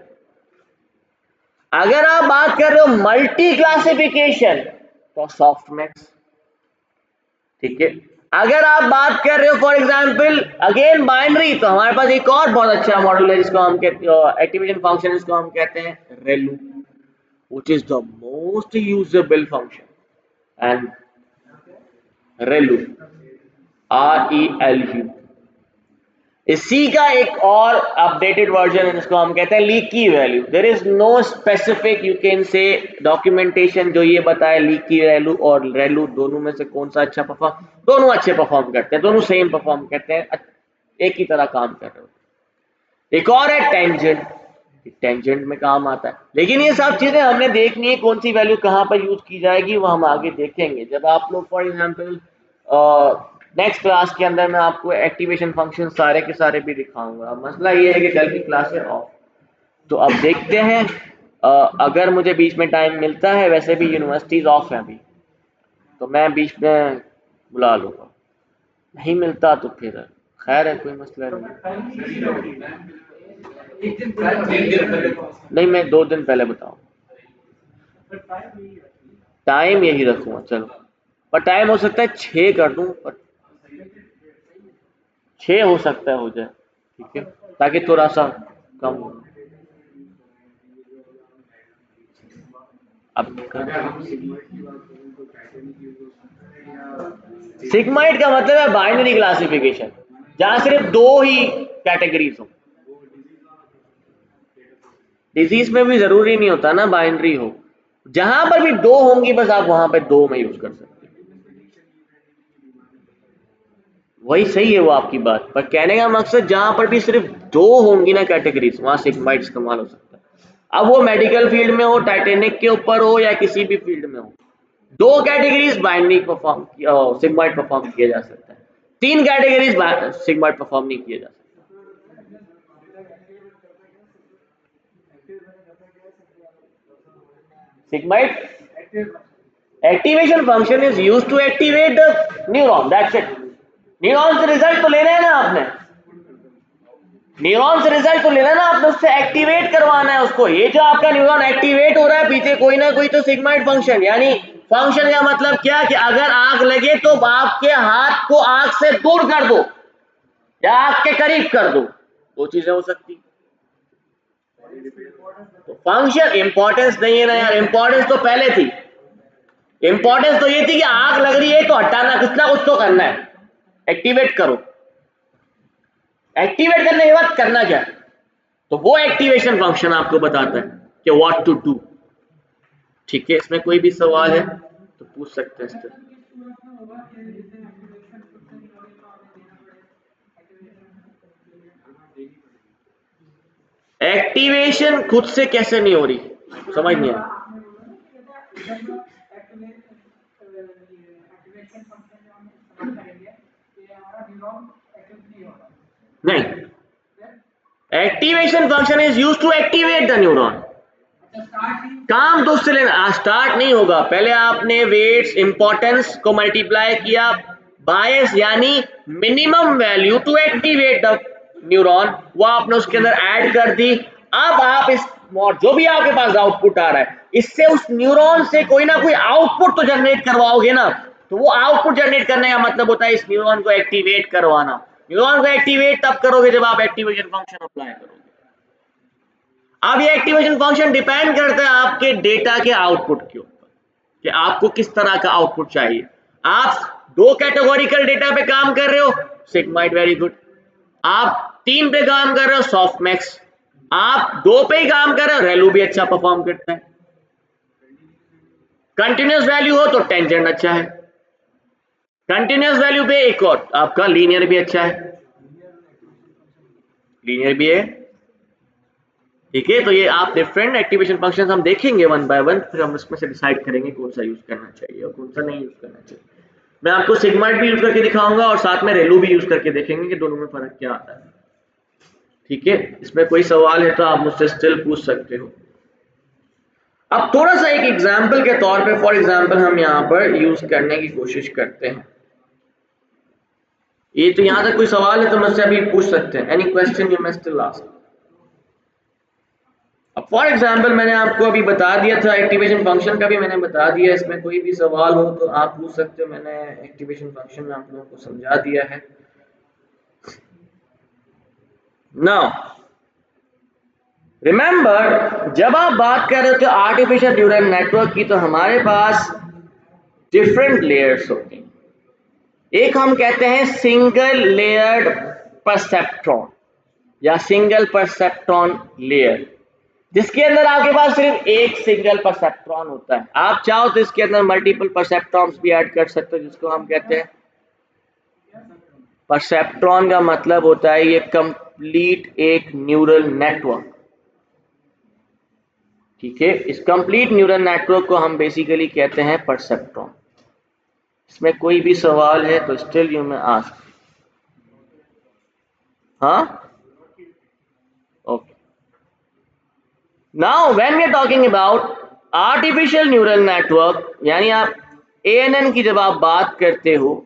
अगर आप बात कर रहे हो मल्टी क्लासिफिकेशन तो सॉफ्टमैक्स, ठीक है। अगर आप बात कर रहे हो फॉर एग्जांपल अगेन बाइनरी, तो हमारे पास एक और बहुत अच्छा मॉडल है जिसको हम कहते हैं एक्टिवेशन फंक्शन, जिसको हम कहते हैं रेलू, which is the most usable function, and ReLU, RELU, इसी का एक और अपडेटेड वर्जन है जिसको हम कहते हैं leaky value. There is no specific you can say documentation जो ये बताए लीकी वैल्यू और रेलू दोनों में से कौन सा अच्छा परफॉर्म, दोनों अच्छे परफॉर्म करते हैं, दोनों सेम परफॉर्म करते हैं, एक ही तरह काम कर रहे हो। एक और है टेंजेंट, टेंजेंट में काम आता है, लेकिन ये सब चीजें हमने देखनी है, कौन सी वैल्यू कहाँ पर यूज की जाएगी वो हम आगे देखेंगे जब आप लोग फॉर एग्जांपल नेक्स्ट क्लास के अंदर मैं आपको एक्टिवेशन फंक्शन सारे के सारे भी दिखाऊंगा। मसला ये है कि कल की क्लास है ऑफ, तो अब देखते हैं अगर मुझे बीच में टाइम मिलता है, वैसे भी यूनिवर्सिटीज ऑफ है अभी, तो मैं बीच में बुला लूंगा, नहीं मिलता तो फिर खैर है, कोई मसला नहीं। नहीं, मैं 2 दिन पहले बताऊं, टाइम यही रखूंगा चलो, पर टाइम हो सकता है 6 कर दूं, पर 6 हो सकता है हो जाए, ठीक है, ताकि थोड़ा सा कम हो। अब सिग्माइड का मतलब है बाइनरी क्लासिफिकेशन, जहां सिर्फ 2 ही कैटेगरीज हो। डिजीज में भी जरूरी नहीं होता ना बाइनरी हो, जहां पर भी 2 होंगी बस आप वहां पे 2 में यूज कर सकते हैं। वही सही है वो आपकी बात, पर कहने का मकसद जहां पर भी सिर्फ 2 होंगी ना कैटेगरीज, वहां सिग्माइड इस्तेमाल हो सकता है। अब वो मेडिकल फील्ड में हो, टाइटेनिक के ऊपर हो, या किसी भी फील्ड में हो, 2 categories binary perform sigmoid perform किया जा सकता है, 3 कैटेगरीज सिग्माइड परफॉर्म नहीं किया जा सकता। Sigmoid activation function is used to activate the neuron, that's it. Neuron से रिजल्ट तो लेना है ना आपने, न्यूरॉन से रिजल्ट तो लेना है ना आपने, उससे एक्टिवेट करवाना है उसको। ये जो आपका न्यूरॉन एक्टिवेट हो रहा है पीछे कोई ना कोई तो सिग्माइड फंक्शन, यानी फंक्शन का मतलब क्या कि अगर आग लगे तो आपके हाथ को आग से दूर कर दो या आग के करीब कर दो, 2 चीजें हो सकती। तो फंक्शन इंपॉर्टेंस नहीं है ना यार, इंपॉर्टेंस तो पहले थी, इंपॉर्टेंस तो ये थी कि आग लग रही है तो हटाना, कुछ ना कुछ तो करना है, एक्टिवेट करो। एक्टिवेट करने के बाद करना क्या है, तो वो एक्टिवेशन फंक्शन आपको बताता है कि व्हाट टू डू, ठीक है। इसमें कोई भी सवाल है तो पूछ सकते हैं इस तरह। एक्टिवेशन खुद से कैसे नहीं हो रही, समझ नहीं आया। नहीं, activation function is used to activate the neuron. काम तो उससे लेना, स्टार्ट नहीं होगा, पहले आपने वेट्स इंपॉर्टेंस को मल्टीप्लाई किया, बायस यानी minimum value to activate the neuron, वो आपने उसके अंदर ऐड कर दी। अब आप इस जो भी आपके पास आउटपुट आ रहा है, इससे उस न्यूरॉन से कोई ना कोई आउटपुट तो जनरेट करवाओगे ना। तो वो आउटपुट जनरेट करने का मतलब होता है इस न्यूरॉन को एक्टिवेट करवाना। न्यूरॉन को एक्टिवेट तब करोगे जब आप एक्टिवेशन फंक्शन अप्लाई करोगे। अब ये एक्टिवेशन फंक्शन डिपेंड करता है आपके डेटा के आउटपुट के ऊपर कि आपको किस तरह का आउटपुट चाहिए। आप 2 कैटेगोरिकल डेटा पे काम कर रहे हो, सिग्माइड वेरी गुड। आप 3 पे काम कर रहे हो, सॉफ्टमैक्स। आप 2 पे ही काम कर रहे हो, रेलू भी अच्छा परफॉर्म करता है। कंटिन्यूस वैल्यू हो तो टेंजेंट अच्छा है। कंटिन्यूस वैल्यू पे एक और आपका लीनियर भी अच्छा है, लीनियर भी है। ठीक है, तो ये आप डिफरेंट एक्टिवेशन फंक्शंस हम देखेंगे वन बाय वन, फिर हम इसमें से डिसाइड करेंगे कौन सा यूज करना चाहिए और कौन सा नहीं यूज करना चाहिए। मैं आपको सिग्माइड भी यूज करके दिखाऊंगा और साथ में रेलू भी यूज करके देखेंगे कि दोनों में फर्क क्या आता है। ठीक है, इसमें कोई सवाल है तो आप मुझसे स्टिल पूछ सकते हो। अब थोड़ा सा एक एग्जाम्पल के तौर पे, फॉर एग्जाम्पल हम यहाँ पर यूज करने की कोशिश करते हैं। ये तो यहाँ तक कोई सवाल है तो मुझसे अभी पूछ सकते हैं, any question you may still ask. अब फॉर एग्जाम्पल मैंने आपको अभी बता दिया था, एक्टिवेशन फंक्शन का भी मैंने बता दिया, इसमें कोई भी सवाल हो तो आप पूछ सकते हो। मैंने एक्टिवेशन फंक्शन में आप लोगों को समझा दिया है। नाउ रिमेंबर, जब आप बात कर रहे थे आर्टिफिशियल न्यूरल नेटवर्क की, तो हमारे पास डिफरेंट लेयर्स होती हैं। एक हम कहते हैं सिंगल लेयर्ड परसेप्ट्रॉन या सिंगल परसेप्ट्रॉन लेयर, जिसके अंदर आपके पास सिर्फ एक सिंगल परसेप्ट्रॉन होता है। आप चाहो तो इसके अंदर मल्टीपल परसेप्ट्रॉन्स भी ऐड कर सकते हो, जिसको हम कहते हैं परसेप्ट्रॉन। का मतलब होता है ये कंप्लीट एक न्यूरल नेटवर्क। ठीक है, इस कंप्लीट न्यूरल नेटवर्क को हम बेसिकली कहते हैं परसेप्ट्रॉन। इसमें कोई भी सवाल है तो स्टिल यू मे आस्क। हाँ, okay. Now when we are talking about artificial neural network, यानी आप ANN की जब आप बात करते हो,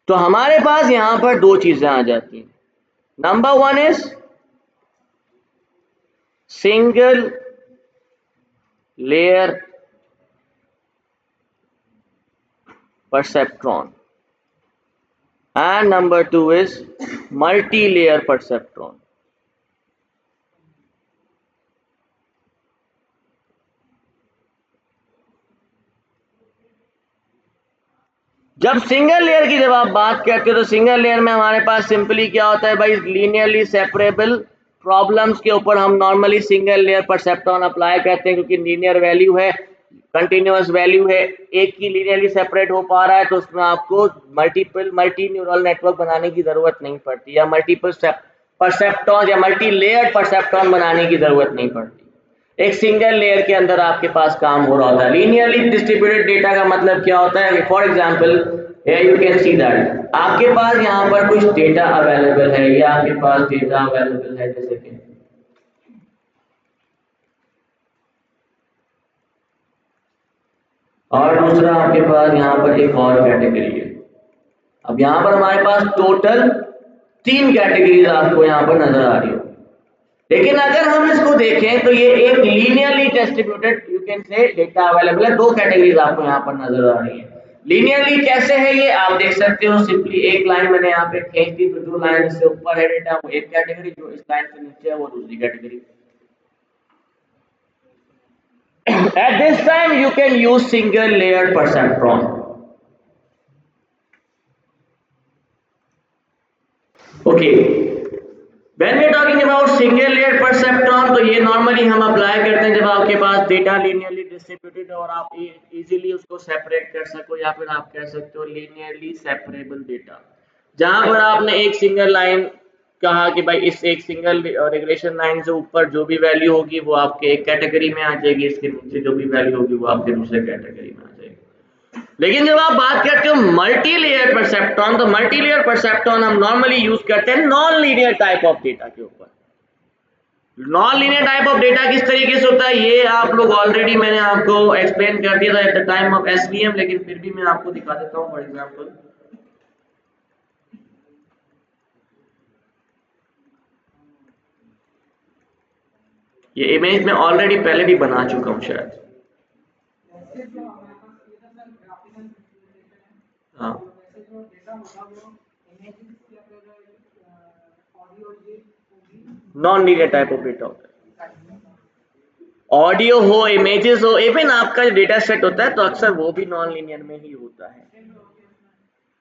तो हमारे पास यहां पर 2 चीजें आ जाती हैं। Number 1 is single layer perceptron and number 2 is multi-layer perceptron. जब सिंगल लेयर की जब आप बात करते हो तो सिंगल लेयर में हमारे पास सिंपली क्या होता है भाई, लीनियरली सेपरेबल प्रॉब्लम्स के ऊपर हम normally single layer perceptron apply करते हैं, क्योंकि लीनियर वैल्यू है, कंटिन्यूअस वैल्यू है, एक की लीनियरली सेपरेट हो पा रहा है, तो उसमें आपको मल्टी न्यूरल नेटवर्क बनाने की जरूरत नहीं पड़ती, या मल्टीपल परसेप्ट्रॉन या मल्टी लेयर परसेप्ट्रॉन बनाने की जरूरत नहीं पड़ती। एक सिंगल लेयर के अंदर आपके पास काम हो रहा होता है। लीनियरली डिस्ट्रीब्यूटेड डेटा का मतलब क्या होता है, for example here you can see that आपके पास यहाँ पर कुछ डेटा अवेलेबल है, या आपके पास डेटा अवेलेबल है जैसे कि, और दूसरा आपके पास यहाँ पर एक और कैटेगरी है। अब यहाँ पर हमारे पास टोटल 3 कैटेगरीज आपको यहाँ पर नजर आ रही हो, लेकिन अगर हम इसको देखें तो ये एक लीनियरली डिस्ट्रीब्यूटेड यू कैन से डेटा अवेलेबल है। 2 कैटेगरीज आपको यहाँ पर नजर आ रही है। लीनियरली कैसे है ये आप देख सकते हो, सिंपली एक लाइन मैंने यहाँ पे खींच दी, तो जो लाइन इससे ऊपर है डेटा वो एक कैटेगरी, जो इस लाइन से नीचे है वो दूसरी category. At this time you can use single layered perceptron. Okay, when we are talking about single layered perceptron, तो ये नॉर्मली हम अप्लाई करते हैं जब आपके पास डेटा लीनियरली डिस्ट्रीब्यूटेड और आप इजीली उसको सेपरेट कर सको, या फिर आप कह सकते हो लीनियरली सेपरेबल डेटा, जहां पर आपने एक सिंगल लाइन कहा कि भाई इस एक सिंगल रेगुलेशन लाइन से ऊपर जो भी वैल्यू होगी वो आपके एक कैटेगरी में आ जाएगी, इसके नीचे जो भी वैल्यू होगी वो आपके दूसरे कैटेगरी में आ जाएगी। लेकिन जब आप बात करते हो मल्टी लेयर परसेप्ट्रॉन, तो मल्टी लेयर परसेप्ट्रॉन हम नॉर्मली यूज करते हैं non linear type of data के ऊपर। Non linear type of data किस तरीके से होता है ये आप लोग ऑलरेडी मैंने आपको एक्सप्लेन कर दिया था at the time of SVM, लेकिन फिर भी मैं आपको दिखा देता हूं। फॉर एग्जांपल ये इमेज मैं ऑलरेडी पहले भी बना चुका हूं शायद। हाँ non linear type of data होता है, ऑडियो हो इमेजेस हो, इवन आपका जो डेटा सेट होता है तो अक्सर वो भी नॉन लीनियर में ही होता है।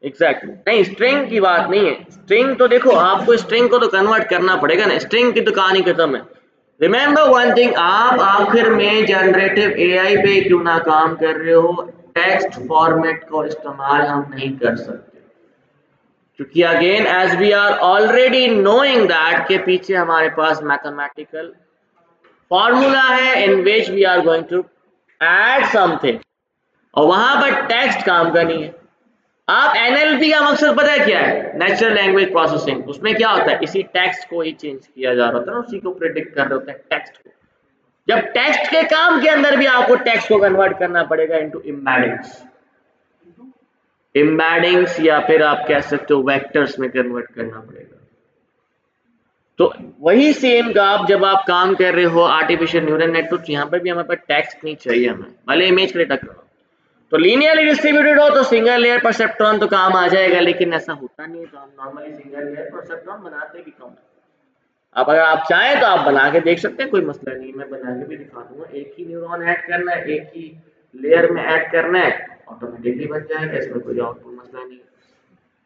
एग्जैक्टली नहीं, स्ट्रिंग की बात नहीं है। स्ट्रिंग तो देखो आपको स्ट्रिंग को तो कन्वर्ट करना पड़ेगा ना, स्ट्रिंग की तो कहानी खत्म है। रिमेंबर वन थिंग, आप आखिर में जनरेटिव एआई पे क्यों ना काम कर रहे हो, टेक्स्ट फॉर्मेट को इस्तेमाल हम नहीं कर सकते, क्योंकि again as we are already knowing that के पीछे हमारे पास मैथमेटिकल फॉर्मूला है in which we are going to add something, और वहां पर टेक्स्ट काम का नहीं है। आप एनएलपी का मकसद पता है क्या है, नेचुरल लैंग्वेज प्रोसेसिंग। उसमें क्या होता है, इसी टेक्स्ट को ही चेंज किया जा रहा होता है ना, उसी को प्रिडिक्ट कर रहे होते हैं टेक्स्ट को। जब टेक्स्ट के काम के अंदर भी आपको टेक्स्ट को कन्वर्ट करना पड़ेगा इनटू एम्बेडिंग्स, एम्बेडिंग्स या फिर आप कह सकते हो वेक्टर्स में कन्वर्ट करना पड़ेगा। तो वही सेम का आप जब आप काम कर रहे हो आर्टिफिशियल न्यूरल नेटवर्क, यहाँ पर भी हमारे पास टेक्स्ट नहीं चाहिए, हमें भले इमेज क्रिएट करो। तो लीनियरली डिस्ट्रीब्यूटेड हो तो सिंगल लेयर परसेप्ट्रॉन तो काम आ जाएगा, लेकिन ऐसा होता नहीं है, तो हम नॉर्मली सिंगल लेयर परसेप्ट्रॉन बनाते भी कम। अब अगर आप चाहें तो आप बना के देख सकते हैं, कोई मसला नहीं, मैं बना के भी दिखा दूंगा। एक ही न्यूरॉन ऐड करना है, एक ही लेयर में ऐड करना है, ऑटोमेटिकली बन जाएगा, इसमें कोई और कोई मसला नहीं।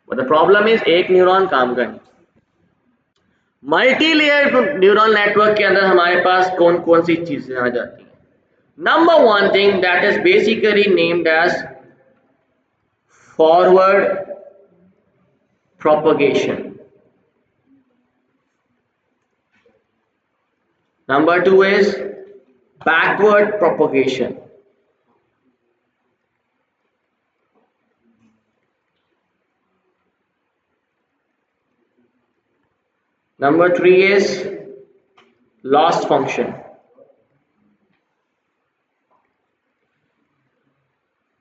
बट द प्रॉब्लम इज एक न्यूरॉन काम का नहीं। मल्टी लेयर न्यूरल नेटवर्क के अंदर हमारे पास कौन कौन सी चीजें आ जाती हैं। Number one thing that is basically named as forward propagation. Number two is backward propagation. Number three is loss function.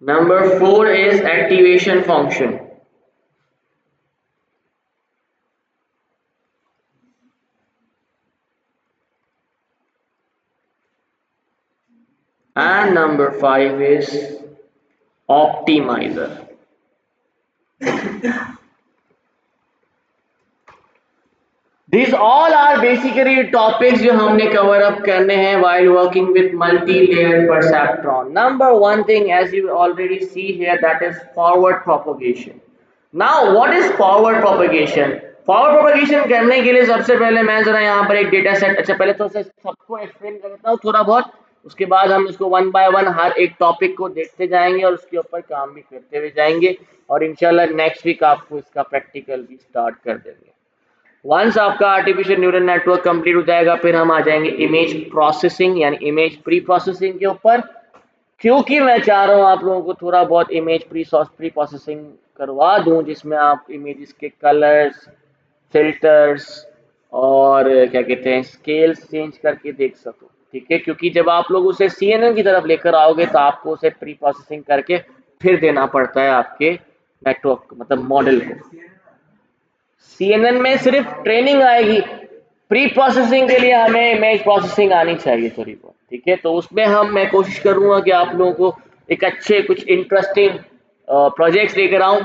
Number four is activation function. And number five is optimizer. These all are basically topics जो हमने cover up करने हैं while working with multi-layered perceptron. Number one thing, as you already see here, that is forward propagation. Now what is forward propagation? Forward propagation करने के लिए सबसे पहले मैं जरा यहाँ पर एक डेटा सेट, अच्छा पहले तो सबको एक्सप्लेन कर देता हूँ थोड़ा बहुत, उसके बाद हम इसको वन बाय वन हर एक टॉपिक को देखते जाएंगे और उसके ऊपर काम भी करते हुए जाएंगे, और इंशाल्लाह नेक्स्ट वीक आपको इसका प्रैक्टिकल भी स्टार्ट कर देंगे। वंस आपका आर्टिफिशियल न्यूरल नेटवर्क कंप्लीट हो जाएगा, फिर हम आ जाएंगे इमेज प्रोसेसिंग यानी इमेज प्री प्रोसेसिंग के ऊपर, क्योंकि मैं चाह रहा हूँ आप लोगों को थोड़ा बहुत इमेज प्री प्रोसेसिंग करवा दूं, जिसमें आप इमेजेस के कलर्स, फिल्टर्स और क्या कहते हैं स्केल्स चेंज करके देख सको, ठीक है। क्योंकि जब आप लोग उसे CNN की तरफ लेकर आओगे तो आपको उसे प्री प्रोसेसिंग करके फिर देना पड़ता है आपके नेटवर्क मतलब मॉडल को। CNN में सिर्फ ट्रेनिंग आएगी, प्री प्रोसेसिंग के लिए हमें इमेज प्रोसेसिंग आनी चाहिए थोड़ी बहुत, ठीक है। तो उसमें मैं कोशिश करूंगा कि आप लोगों को एक अच्छे कुछ इंटरेस्टिंग प्रोजेक्ट्स लेकर आऊं,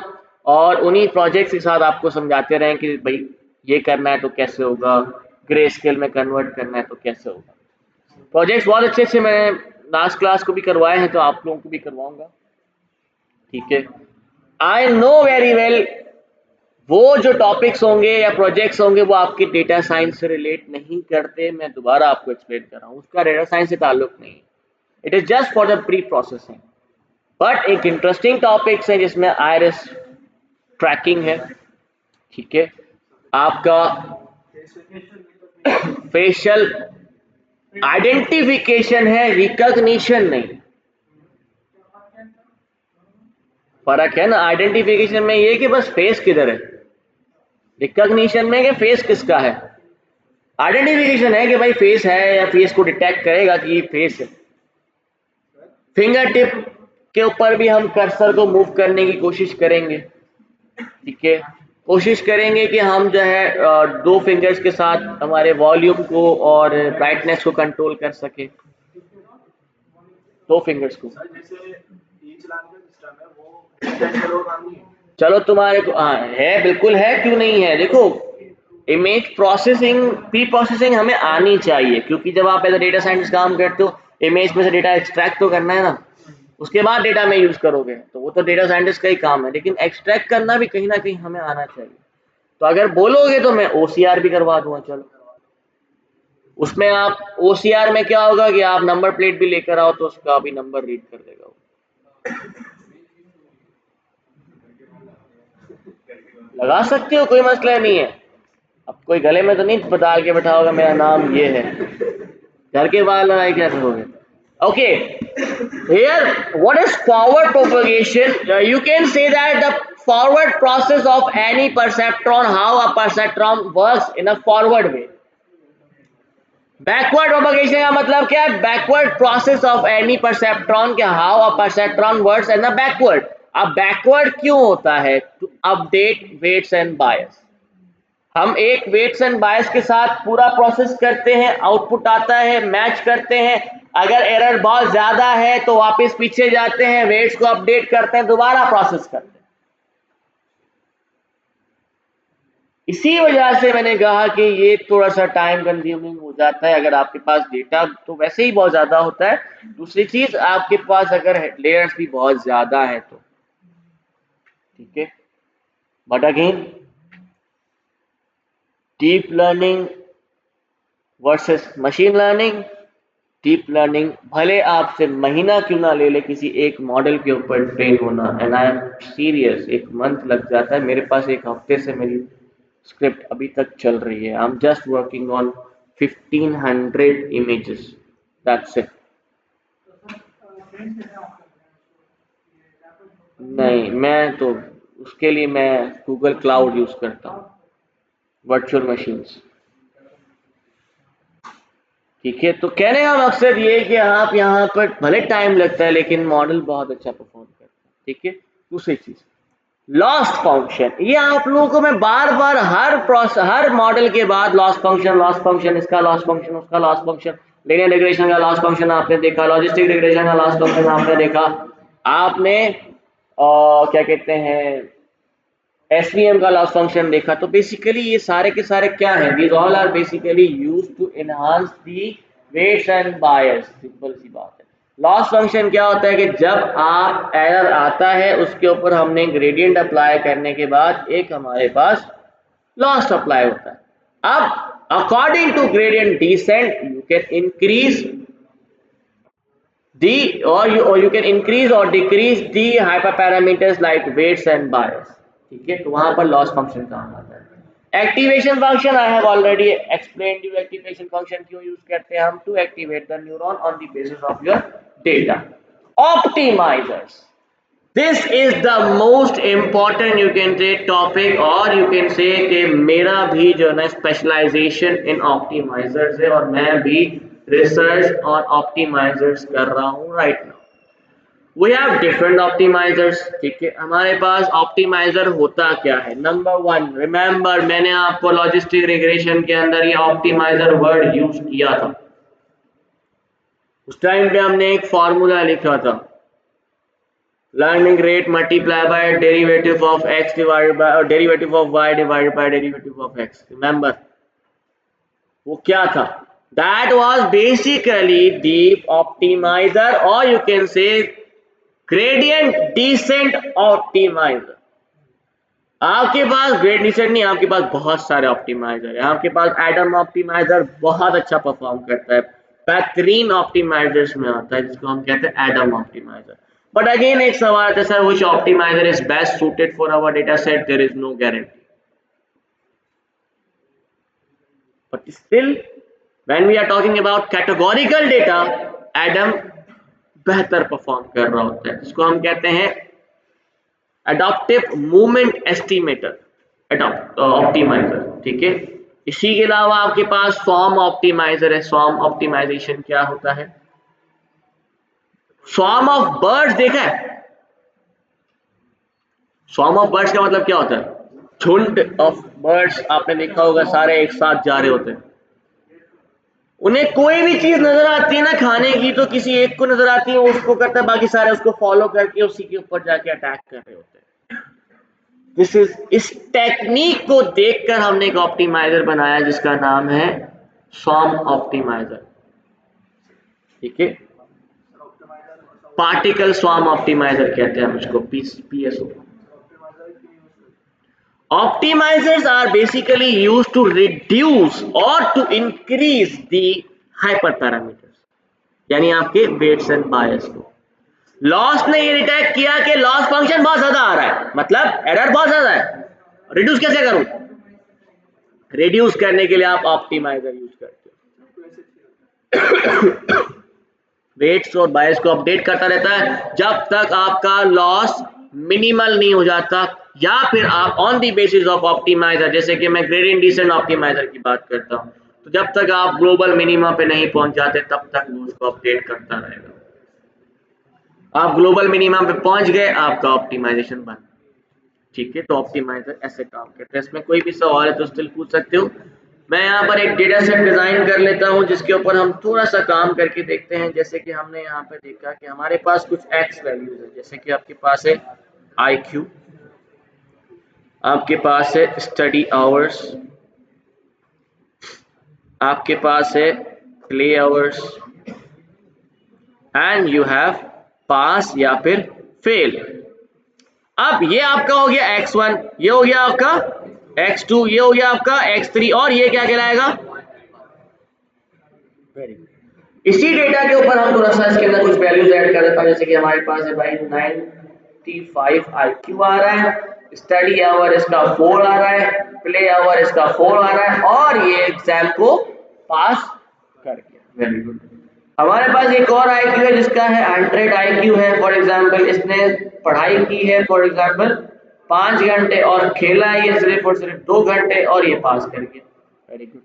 और उन्हीं प्रोजेक्ट्स के साथ आपको समझाते रहें कि भाई ये करना है तो कैसे होगा, ग्रे स्केल में कन्वर्ट करना है तो कैसे होगा। प्रोजेक्ट्स बहुत अच्छे अच्छे मैंने लास्ट क्लास को भी करवाए हैं, तो आप लोगों को भी करवाऊंगा, ठीक है। आई नो वेरी वेल वो जो टॉपिक्स होंगे या प्रोजेक्ट्स होंगे वो आपके डेटा साइंस से रिलेट नहीं करते, मैं दोबारा आपको एक्सप्लेन कर रहा हूँ, उसका डेटा साइंस से ताल्लुक नहीं है, it is just for the pre processing. But एक इंटरेस्टिंग टॉपिक्स है जिसमें आयरिस ट्रैकिंग है, ठीक है, आपका फेशियल आइडेंटिफिकेशन है, रिकॉग्निशन नहीं। फर्क है ना, आइडेंटिफिकेशन में ये कि बस फेस किधर है, रिकॉग्निशन में कि फेस किसका है। आइडेंटिफिकेशन है कि भाई फेस है, या फेस को डिटेक्ट करेगा कि ये फेस है। फिंगर टिप के ऊपर भी हम कर्सर को मूव करने की कोशिश करेंगे, ठीक है। कोशिश करेंगे कि हम जो है दो फिंगर्स के साथ हमारे वॉल्यूम को और ब्राइटनेस को कंट्रोल कर सके, दो फिंगर्स को। चलो तुम्हारे को है, बिल्कुल है, क्यों नहीं है। देखो इमेज प्रोसेसिंग, प्री प्रोसेसिंग हमें आनी चाहिए, क्योंकि जब आप एज अ डेटा साइंटिस्ट काम करते हो, इमेज में से डेटा एक्सट्रैक्ट तो करना है ना, उसके बाद डेटा में यूज करोगे, तो वो तो डेटा साइंटिस्ट का ही काम है, लेकिन एक्सट्रैक्ट करना भी कहीं ना कहीं हमें आना चाहिए। तो अगर बोलोगे तो मैं ओसीआर भी करवा दूंगा। चलो उसमें आप ओसीआर में क्या होगा कि आप नंबर प्लेट भी लेकर आओ तो उसका भी नंबर रीड कर देगा वो। लगा सकते हो, कोई मसला नहीं है। अब कोई गले में तो नहीं बता के बैठा होगा मेरा नाम ये है, घर के बाहर लगाए क्या करोगे। Okay, here what is forward propagation? You can say that the forward process of any perceptron, how a perceptron works in a forward way. Backward propagation का मतलब क्या है, backward process of any perceptron, के how a perceptron works in a backward. अब backward क्यों होता है, to update weights and bias. हम एक वेट्स एंड बायस के साथ पूरा प्रोसेस करते हैं, आउटपुट आता है, मैच करते हैं, अगर एरर बहुत ज्यादा है तो वापस पीछे जाते हैं, वेट्स को अपडेट करते हैं, दोबारा प्रोसेस करते हैं। इसी वजह से मैंने कहा कि ये थोड़ा सा टाइम कंज्यूमिंग हो जाता है, अगर आपके पास डेटा तो वैसे ही बहुत ज्यादा होता है, दूसरी चीज आपके पास अगर लेयर्स भी बहुत ज्यादा है तो, ठीक है। But again deep learning versus machine learning, deep learning भले आपसे महीना क्यों ना ले ले किसी एक मॉडल के ऊपर ट्रेन होना, एंड आई एम सीरियस, एक मंथ लग जाता है। मेरे पास एक हफ्ते से मेरी स्क्रिप्ट अभी तक चल रही है। I am just working on 1500 images, that's it। नहीं, मैं तो उसके लिए मैं गूगल क्लाउड यूज करता हूँ, वर्चुअल मशीन्स, ठीक है। तो कहने का मकसद ये है कि आप यहाँ पर भले टाइम लगता है लेकिन मॉडल बहुत अच्छा परफॉर्म करता है, ठीक है। दूसरी चीज लॉस्ट फंक्शन, ये आप लोगों को मैं बार बार हर मॉडल के बाद लॉस्ट फंक्शन, लॉस्ट फंक्शन, इसका लॉस्ट फंक्शन, उसका लॉस्ट फंक्शन, लीनियर रिग्रेशन का लॉस्ट फंक्शन आपने देखा, लॉजिस्टिक रिग्रेशन का लॉस्ट फंक्शन आपने देखा, आपने क्या कहते हैं एसवीएम का लॉस फंक्शन देखा। तो बेसिकली ये सारे के सारे क्या है, these all are basically used to enhance the weights and bias, simple सी बात है। लॉस फंक्शन क्या होता है कि जब आप एरर आता है उसके ऊपर हमने ग्रेडियंट अप्लाई करने के बाद एक हमारे पास लॉस अप्लाई होता है। अब according to gradient descent you can increase you can increase or decrease the hyperparameters like weights and bias, ठीक है। तो वहां पर लॉस फंक्शन काम आता है। Activation function I have already explained you, activation function क्यों यूज करते हैं हम, to activate the neuron on the basis of your data. Optimizers, this is the most important you can say topic, और you can say कि मेरा भी जो है स्पेशलाइजेशन इन ऑप्टिमाइजर्स है, और मैं भी रिसर्च ऑन ऑप्टिमाइजर्स कर रहा हूं right now. We have different optimizers, ठीक है। हमारे पास ऑप्टिमाइजर होता क्या है, नंबर वन, रिमेंबर मैंने आपको लॉजिस्टिक रिग्रेशन के अंदर ये ऑप्टिमाइजर वर्ड यूज किया था। उस टाइम पे हमने एक फॉर्मूला लिखा था, learning rate multiplied by derivative of x divided by derivative of y divided by derivative of x, remember वो क्या था, that was basically the optimizer, or you can say gradient descent optimizer। आपके पास grade decent नहीं, आपके पास बहुत सारे optimiser है। आपके पास एडम ऑप्टिमाइजर बहुत अच्छा परफॉर्म करता है, बेहतरीन ऑप्टिमाइजर्स में आता है जिसको हम कहते हैं एडम ऑप्टिमाइजर। बट अगेन एक सवाल है sir, which optimizer is best suited for our data set, there is no guarantee. But still when we are talking about categorical data, Adam बेहतर परफॉर्म कर रहा होता है, जिसको हम कहते हैं एडॉप्टिव मूवमेंट एस्टिमेटर, ऑप्टिमाइजर। ठीक है, इसी के अलावा आपके पास सॉर्म ऑप्टिमाइजर है। सॉर्म ऑप्टिमाइजेशन क्या होता है? सॉर्म ऑफ बर्ड्स देखा है? सॉर्म ऑफ बर्ड्स का मतलब क्या होता है? झुंड ऑफ बर्ड्स आपने देखा होगा, सारे एक साथ जा रहे होते हैं, उन्हें कोई भी चीज नजर आती है ना खाने की, तो किसी एक को नजर आती है, वो उसको करता है, बाकी सारे उसको फॉलो करके उसी के ऊपर जाके अटैक कर रहे होते हैं। इस टेक्निक को देखकर हमने एक ऑप्टिमाइजर बनाया जिसका नाम है सॉर्म ऑप्टिमाइजर। ठीक है, पार्टिकल स्वार्म ऑप्टिमाइजर कहते हैं हम इसको, PSO. Optimizers are basically used to reduce or to increase the hyperparameters, यानी आपके वेट्स एंड बायस को। लॉस ने ये डिटेक्ट किया कि लॉस फंक्शन बहुत ज्यादा आ रहा है, मतलब एरर बहुत ज्यादा है, रिड्यूस कैसे करूं? रिड्यूस करने के लिए आप ऑप्टिमाइजर यूज करते हो। वेट्स और बायस को अपडेट करता रहता है जब तक आपका लॉस मिनिमल नहीं हो जाता, या फिर आप on the basis of optimizer, जैसे कि मैं ग्रेडियंट डिसेंट ऑप्टिमाइजर की बात करता हूं, तो जब तक आप ग्लोबल मिनिमा पे नहीं पहुंच जाते तब तक वो उसको अपडेट करता रहेगा। आप ग्लोबल मिनिमा पे पहुंच गए, आपका ऑप्टिमाइजेशन बंद। ठीक है, तो ऑप्टिमाइजर ऐसे काम करते हैं। इसमें कोई भी सवाल है तो स्टिल पूछ सकते हो। मैं यहाँ पर एक डेटा सेट डिजाइन कर लेता हूँ जिसके ऊपर हम थोड़ा सा काम करके देखते हैं। जैसे कि हमने यहाँ पे देखा कि हमारे पास कुछ एक्स वैल्यूज है, जैसे कि आपके पास है IQ, आपके पास है स्टडी आवर्स, आपके पास है play hours, and you have pass या फिर फेल। अब ये आपका हो गया x1, ये हो गया आपका x2, ये हो गया आपका x3, और ये क्या कहलाएगा? इसी डेटा के ऊपर हम थोड़ा सा इसके अंदर कुछ वैल्यूज ऐड कर देता हूं, जैसे कि हमारे पास है भाई 95 IQ आ रहा है, स्टडी आवर इसका 4 आ रहा है, प्ले आवर इसका 4 आ रहा है, और ये एग्जाम को पास कर गया। Very good. हमारे पास एक और IQ है जिसका है 100 IQ है। फॉर एग्जाम्पल इसने पढ़ाई की है फॉर एग्जाम्पल 5 घंटे और खेला है ये सिर्फ और सिर्फ 2 घंटे, और ये पास कर गया। Very good.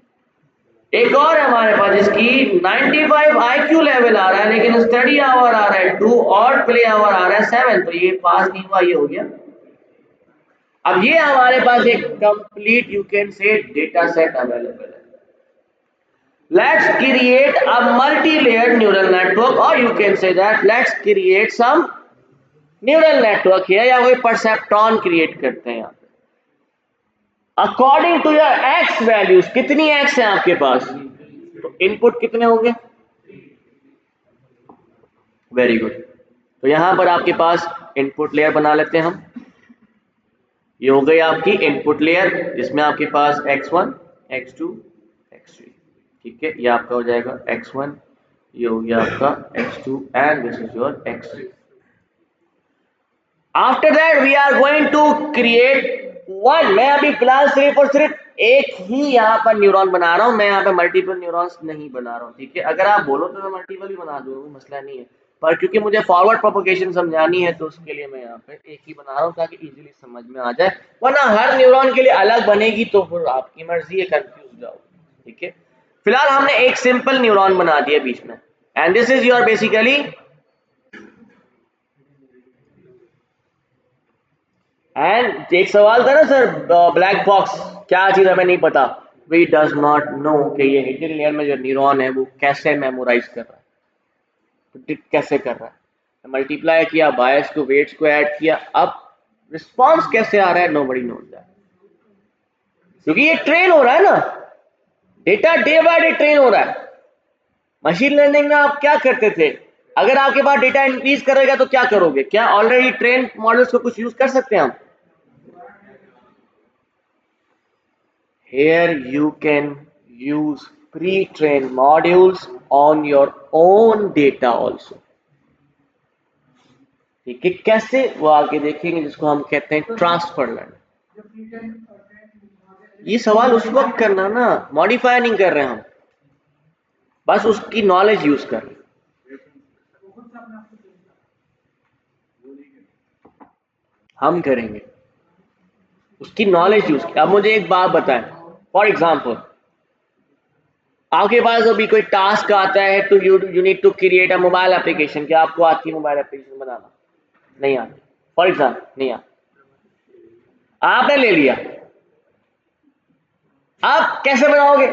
एक और है हमारे पास जिसकी 95 IQ लेवल आ रहा है, लेकिन स्टडी आवर आ रहा है 2 और प्ले आवर आ रहा है 7, तो ये पास नहीं हुआ, ये हो गया। अब ये हमारे पास एक कंप्लीट यू कैन से डेटा सेट अवेलेबल है। Let's create a multi-layered neural network, or you can say that let's create some neural network here, या कोई perceptron create करते हैं यहाँ पे। According to your x values, कितनी x है आपके पास, तो इनपुट कितने होंगे? Very good. तो यहां पर आपके पास इनपुट लेयर बना लेते हैं हम। ये हो गई आपकी इनपुट लेयर जिसमें आपके पास x1, x2, x3। ठीक है, ये आपका हो जाएगा x1, ये हो गया आपका x2, and this is your x3। After that we are going to create one. मैं अभी फिलहाल सिर्फ और सिर्फ एक ही यहाँ पर न्यूरॉन बना रहा हूँ, मैं यहाँ पे मल्टीपल न्यूरॉन्स नहीं बना रहा हूँ। ठीक है, अगर आप बोलो तो मैं मल्टीपल भी बना दूंगा, मसला नहीं है, पर क्योंकि मुझे फॉरवर्ड प्रोपगेशन समझानी है तो उसके लिए मैं यहाँ पे एक ही बना रहा हूँ ताकि इजीली समझ में आ जाए, वरना हर न्यूरॉन के लिए अलग बनेगी तो फिर आपकी मर्जी है, कंफ्यूज जाओ। ठीक है, फिलहाल हमने एक सिंपल न्यूरॉन बना दिया बीच में, and this is your basically and एक सवाल था ना सर, ब्लैक बॉक्स क्या चीज हमें नहीं पता, वी डज नॉट नो कि ये हिडन लेयर में जो न्यूरॉन है वो कैसे मेमोराइज कर रहा है, प्रिडिक्ट कैसे कर रहा है। मल्टीप्लाई किया, बायस को वेट्स को ऐड किया, अब रिस्पॉन्स कैसे आ रहा है नोबडी नोज दैट, क्योंकि ये ट्रेन हो रहा है ना, data day by day train हो रहा है। मशीन लर्निंग में आप क्या करते थे, अगर आपके पास डेटा इंक्रीज करेगा तो क्या करोगे? क्या ऑलरेडी ट्रेन मॉडल्स को कुछ यूज कर सकते हैं हम? Here you can use pre-trained modules on your own data also। ठीक है, कैसे वो आगे देखेंगे, जिसको हम कहते हैं ट्रांसफर लर्निंग। ये सवाल उस वक्त करना ना, मॉडिफाई नहीं कर रहे हम, बस उसकी नॉलेज यूज कर रहे। हम करेंगे उसकी नॉलेज यूज। अब मुझे एक बात बताएं, फॉर एग्जाम्पल आपके पास अभी कोई टास्क आता है तो you need to create a mobile application. क्या आपको आती है मोबाइल एप्लीकेशन बनाना? नहीं आती। फॉर एग्जाम्पल नहीं आता, आपने ले लिया, आप कैसे बनाओगे?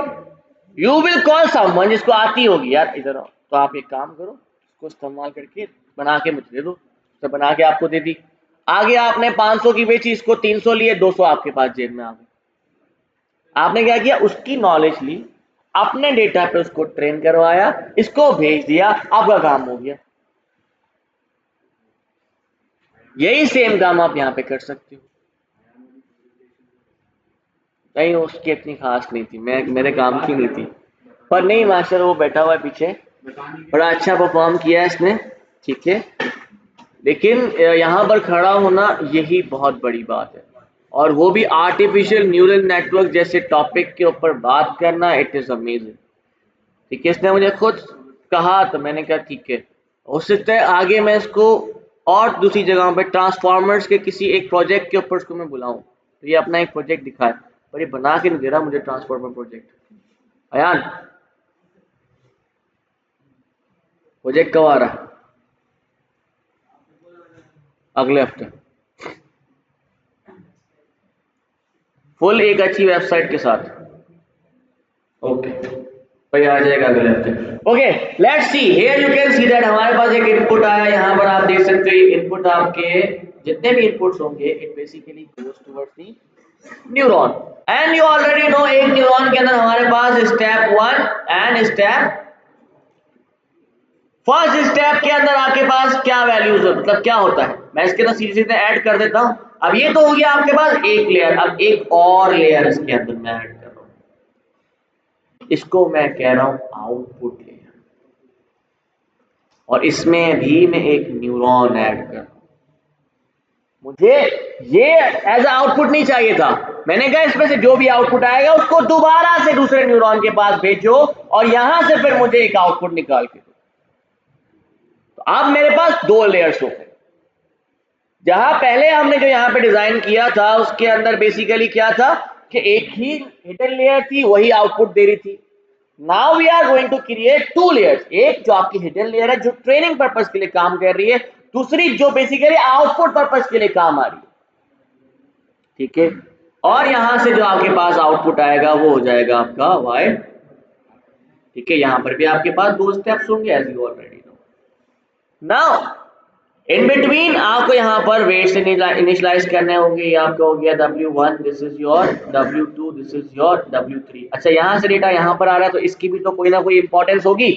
यू विल कॉल समवन जिसको आती होगी, यार इधर आओ, तो आप एक काम करो, इसको इस्तेमाल करके बना के मुझे दे दो, तो बना के आपको दे दी। आगे आपने 500 की बेची, इसको 300 लिए, 200 आपके पास जेब में आ गए। आपने क्या किया? उसकी नॉलेज ली, अपने डेटा पे उसको ट्रेन करवाया, इसको भेज दिया, आपका काम हो गया। यही सेम काम आप यहाँ पे कर सकते हो। नहीं, उसकी इतनी खास नहीं थी, मैं मेरे काम की नहीं थी, पर नहीं मास्टर वो बैठा हुआ है पीछे, बड़ा अच्छा परफॉर्म किया है इसने, ठीक है। लेकिन यहाँ पर खड़ा होना यही बहुत बड़ी बात है, और वो भी आर्टिफिशियल न्यूरल नेटवर्क जैसे टॉपिक के ऊपर बात करना, इट इज अमेजिंग। ठीक है, इसने मुझे खुद कहा तो मैंने कहा ठीक है, हो सकता है आगे मैं इसको और दूसरी जगहों पे ट्रांसफॉर्मर्स के किसी एक प्रोजेक्ट के ऊपर उसको मैं बुलाऊं, तो ये अपना एक प्रोजेक्ट दिखाए, पर ये बना के नहीं दे रहा मुझे ट्रांसफॉर्मर प्रोजेक्ट। अयान, प्रोजेक्ट कब आ रहा है? अगले हफ्ते, फुल एक अच्छी वेबसाइट के साथ। ओके भाई, आ जाएगा अगले हफ्ते। Okay, let's see here, you can see that हमारे पास एक इनपुट आया, यहाँ पर आप देख सकते हो इनपुट आपके जितने भी इनपुट्स होंगे it basically goes towards the neuron. And you already know एक न्यूरॉन के अंदर हमारे पास step 1 and step, first step के अंदर आपके पास क्या वैल्यूज हो, मतलब क्या होता है, मैं इसके अंदर सीधे सीधे ऐड कर देता हूं। अब ये तो हो गया आपके पास एक लेयर, अब एक और लेयर इसके अंदर मैं ऐड कर रहा हूं, इसको मैं कह रहा हूं आउटपुट लेयर, और इसमें भी मैं एक न्यूरॉन ऐड कर रहा हूं। मुझे ये एज आउटपुट नहीं चाहिए था, मैंने कहा इसमें से जो भी आउटपुट आएगा उसको दोबारा से दूसरे न्यूरॉन के पास भेजो, और यहां से फिर मुझे एक आउटपुट निकाल के दो। तो अब मेरे पास दो लेयर्स हो गए। जहां पहले हमने जो यहाँ पे डिजाइन किया था उसके अंदर बेसिकली क्या था कि एक ही हिडन लेयर थी, वही आउटपुट दे रही थी। Now we are going to create two layers, एक जो आपकी हिडन लेयर है जो ट्रेनिंग पर्पस के लिए काम कर रही है, दूसरी जो बेसिकली आउटपुट पर्पस के लिए काम आ रही है, ठीक है। और यहां से जो आपके पास आउटपुट आएगा वो हो जाएगा आपका वाई, ठीक है। यहां पर भी आपके पास दो स्टेप्स होंगे as you already know. Now in between आपको यहाँ पर वेट से इनिशियलाइज करने होंगे, ये आपका हो गया W1, this is your W2, this is your W3। अच्छा, यहाँ से डेटा यहाँ पर आ रहा है तो इसकी भी तो कोई ना कोई इंपॉर्टेंस होगी,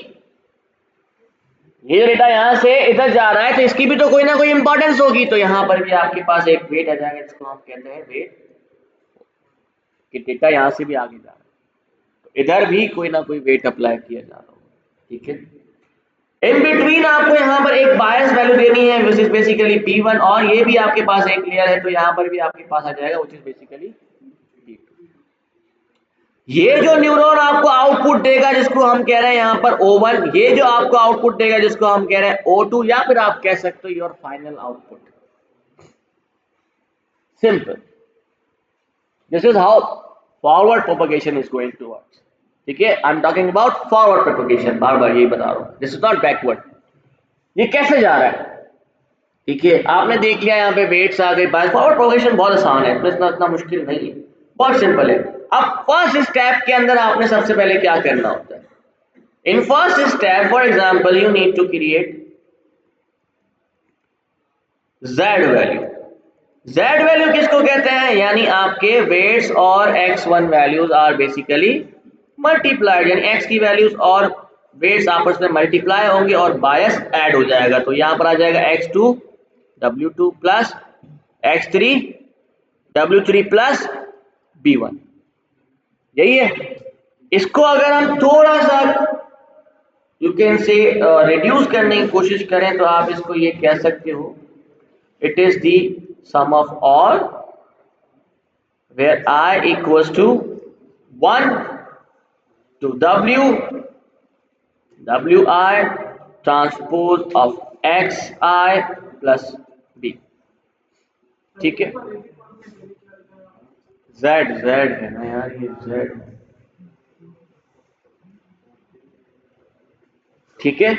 ये डेटा यहाँ से इधर जा रहा है तो इसकी भी तो कोई ना कोई इंपॉर्टेंस होगी, तो यहाँ पर भी आपके पास एक वेट आ जाएगा जिसको हम कहते हैं वेट, कि डेटा यहाँ से भी आगे जा रहा है तो इधर भी कोई ना कोई वेट अप्लाई किया जा रहा होगा, ठीक है। इन बिटवीन आपको यहाँ पर एक बायस वैल्यू देनी है विच इज बेसिकली P1, और ये भी आपके पास एक लेयर है तो यहाँ पर भी आपके पास आ जाएगा विच इज बेसिकली P2। ये जो न्यूरॉन आपको आउटपुट देगा जिसको हम कह रहे हैं यहाँ पर O1, ये जो आपको आउटपुट देगा जिसको हम कह रहे हैं O2, या फिर आप कह सकते हो your final output. Simple, this is how forward propagation is going to work, ठीक है। I am talking about forward propagation, बार बार यही बता रहा हूँ, दिस इज नॉट बैकवर्ड। ये कैसे जा रहा है, ठीक है, आपने देख लिया यहाँ पे वेट्स आ गए, फॉरवर्ड प्रोग्रेशन बहुत आसान है, इतना इतना मुश्किल नहीं है, बहुत सिंपल है। अब फर्स्ट स्टेप के अंदर आपने सबसे पहले क्या करना होता है, in first step for example you need to create Z value. Z value किसको कहते हैं, यानी आपके वेट्स और x1 values are basically multiplied, यानी x की वैल्यूज और वेट्स आपस में मल्टीप्लाई होंगे और बायस ऐड हो जाएगा, तो यहां पर आ जाएगा x2 W2 plus x3 W3 plus B1, यही है। इसको अगर हम थोड़ा सा यू कैन से रिड्यूस करने की कोशिश करें तो आप इसको ये कह सकते हो, it is the sum of all where I equals to 1 to Wi transpose of xi plus b। ठीक है, z है ना यार, ये z, ठीक है,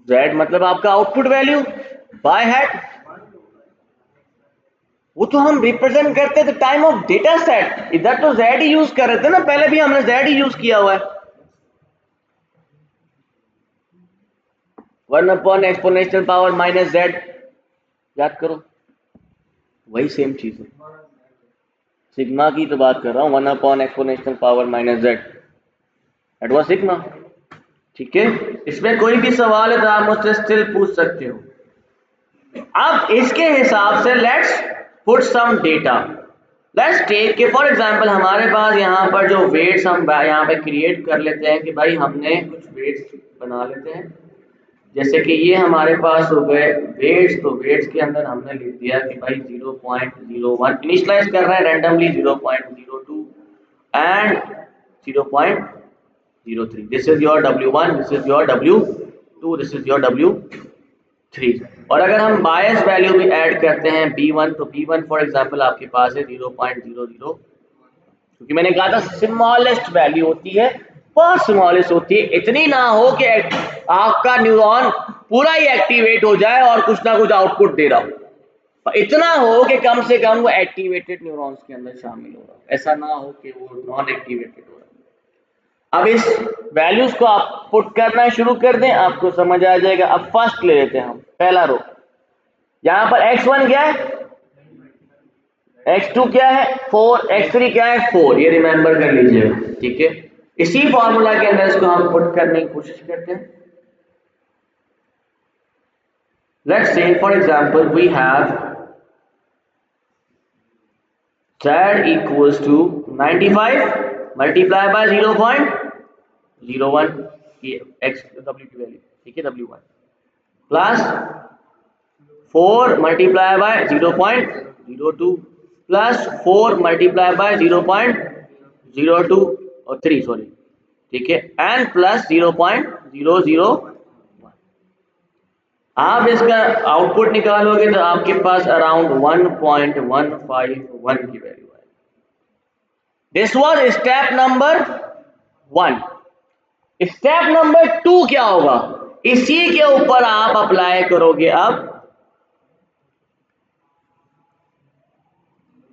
z मतलब आपका आउटपुट वैल्यू बाय हैट, वो तो हम रिप्रेजेंट करते थे टाइम ऑफ डेटा सेट, इधर तो z ही यूज कर रहे थे ना, पहले भी हमने z ही यूज किया हुआ है। 1 upon exponential power minus z, याद करो, वही सेम चीज है, सिग्मा की तो बात कर रहा हूँ, 1 upon exponential power minus z, that was sigma. ठीक है, इसमें कोई भी सवाल है तो आप मुझसे स्टिल पूछ सकते हो। अब इसके हिसाब से let's put some data, let's take के फॉर एग्जांपल हमारे पास यहाँ पर जो वेट्स हम यहाँ पे क्रिएट कर लेते हैं कि भाई हमने कुछ वेट्स बना लेते हैं, जैसे कि ये हमारे पास हो गए वेट्स, तो वेट्स के अंदर हमने लिख दिया कि भाई 0.01 इनिशियलाइज कर रहे हैं randomly, 0.02 and 0.03, this is your W1, this is your W2, this is your W3। और अगर हम बायस वैल्यू भी ऐड करते हैं B1, तो B1 फॉर एग्जांपल आपके पास है 0.00, क्योंकि मैंने कहा था स्मॉलेस्ट वैल्यू होती है, बहुत स्मॉलेस्ट होती है, इतनी ना हो कि आपका न्यूरॉन पूरा ही एक्टिवेट हो जाए और कुछ ना कुछ आउटपुट दे रहा हो, इतना हो कि कम से कम वो एक्टिवेटेड न्यूरॉन्स के अंदर शामिल हो रहा हो, ऐसा ना हो कि वो नॉन एक्टिवेटेड हो रहा। अब इस वैल्यूज को आप पुट करना शुरू कर दें, आपको समझ आ जाएगा। अब फर्स्ट ले लेते हैं हम पहला रो, यहाँ पर x1 क्या है, x2 क्या है 4, x3 क्या है 4, ये रिमेंबर कर लीजिएगा। ठीक है, इसी फॉर्मूला के अंदर इसको हम पुट करने की कोशिश करते हैं। Let's say for example we have z equals to 95 multiply by 0.01 ये x w की वैल्यू, ठीक है, w1 plus 4 multiply by 0.02 plus 4 multiply by 0.02 और 3 सॉरी, ठीक है, एंड प्लस 0.001। आप इसका आउटपुट निकालोगे तो आपके पास अराउंड 1.151 की वैल्यू है। This was step number 1। Step number 2 क्या होगा, इसी के ऊपर आप अप्लाई करोगे अब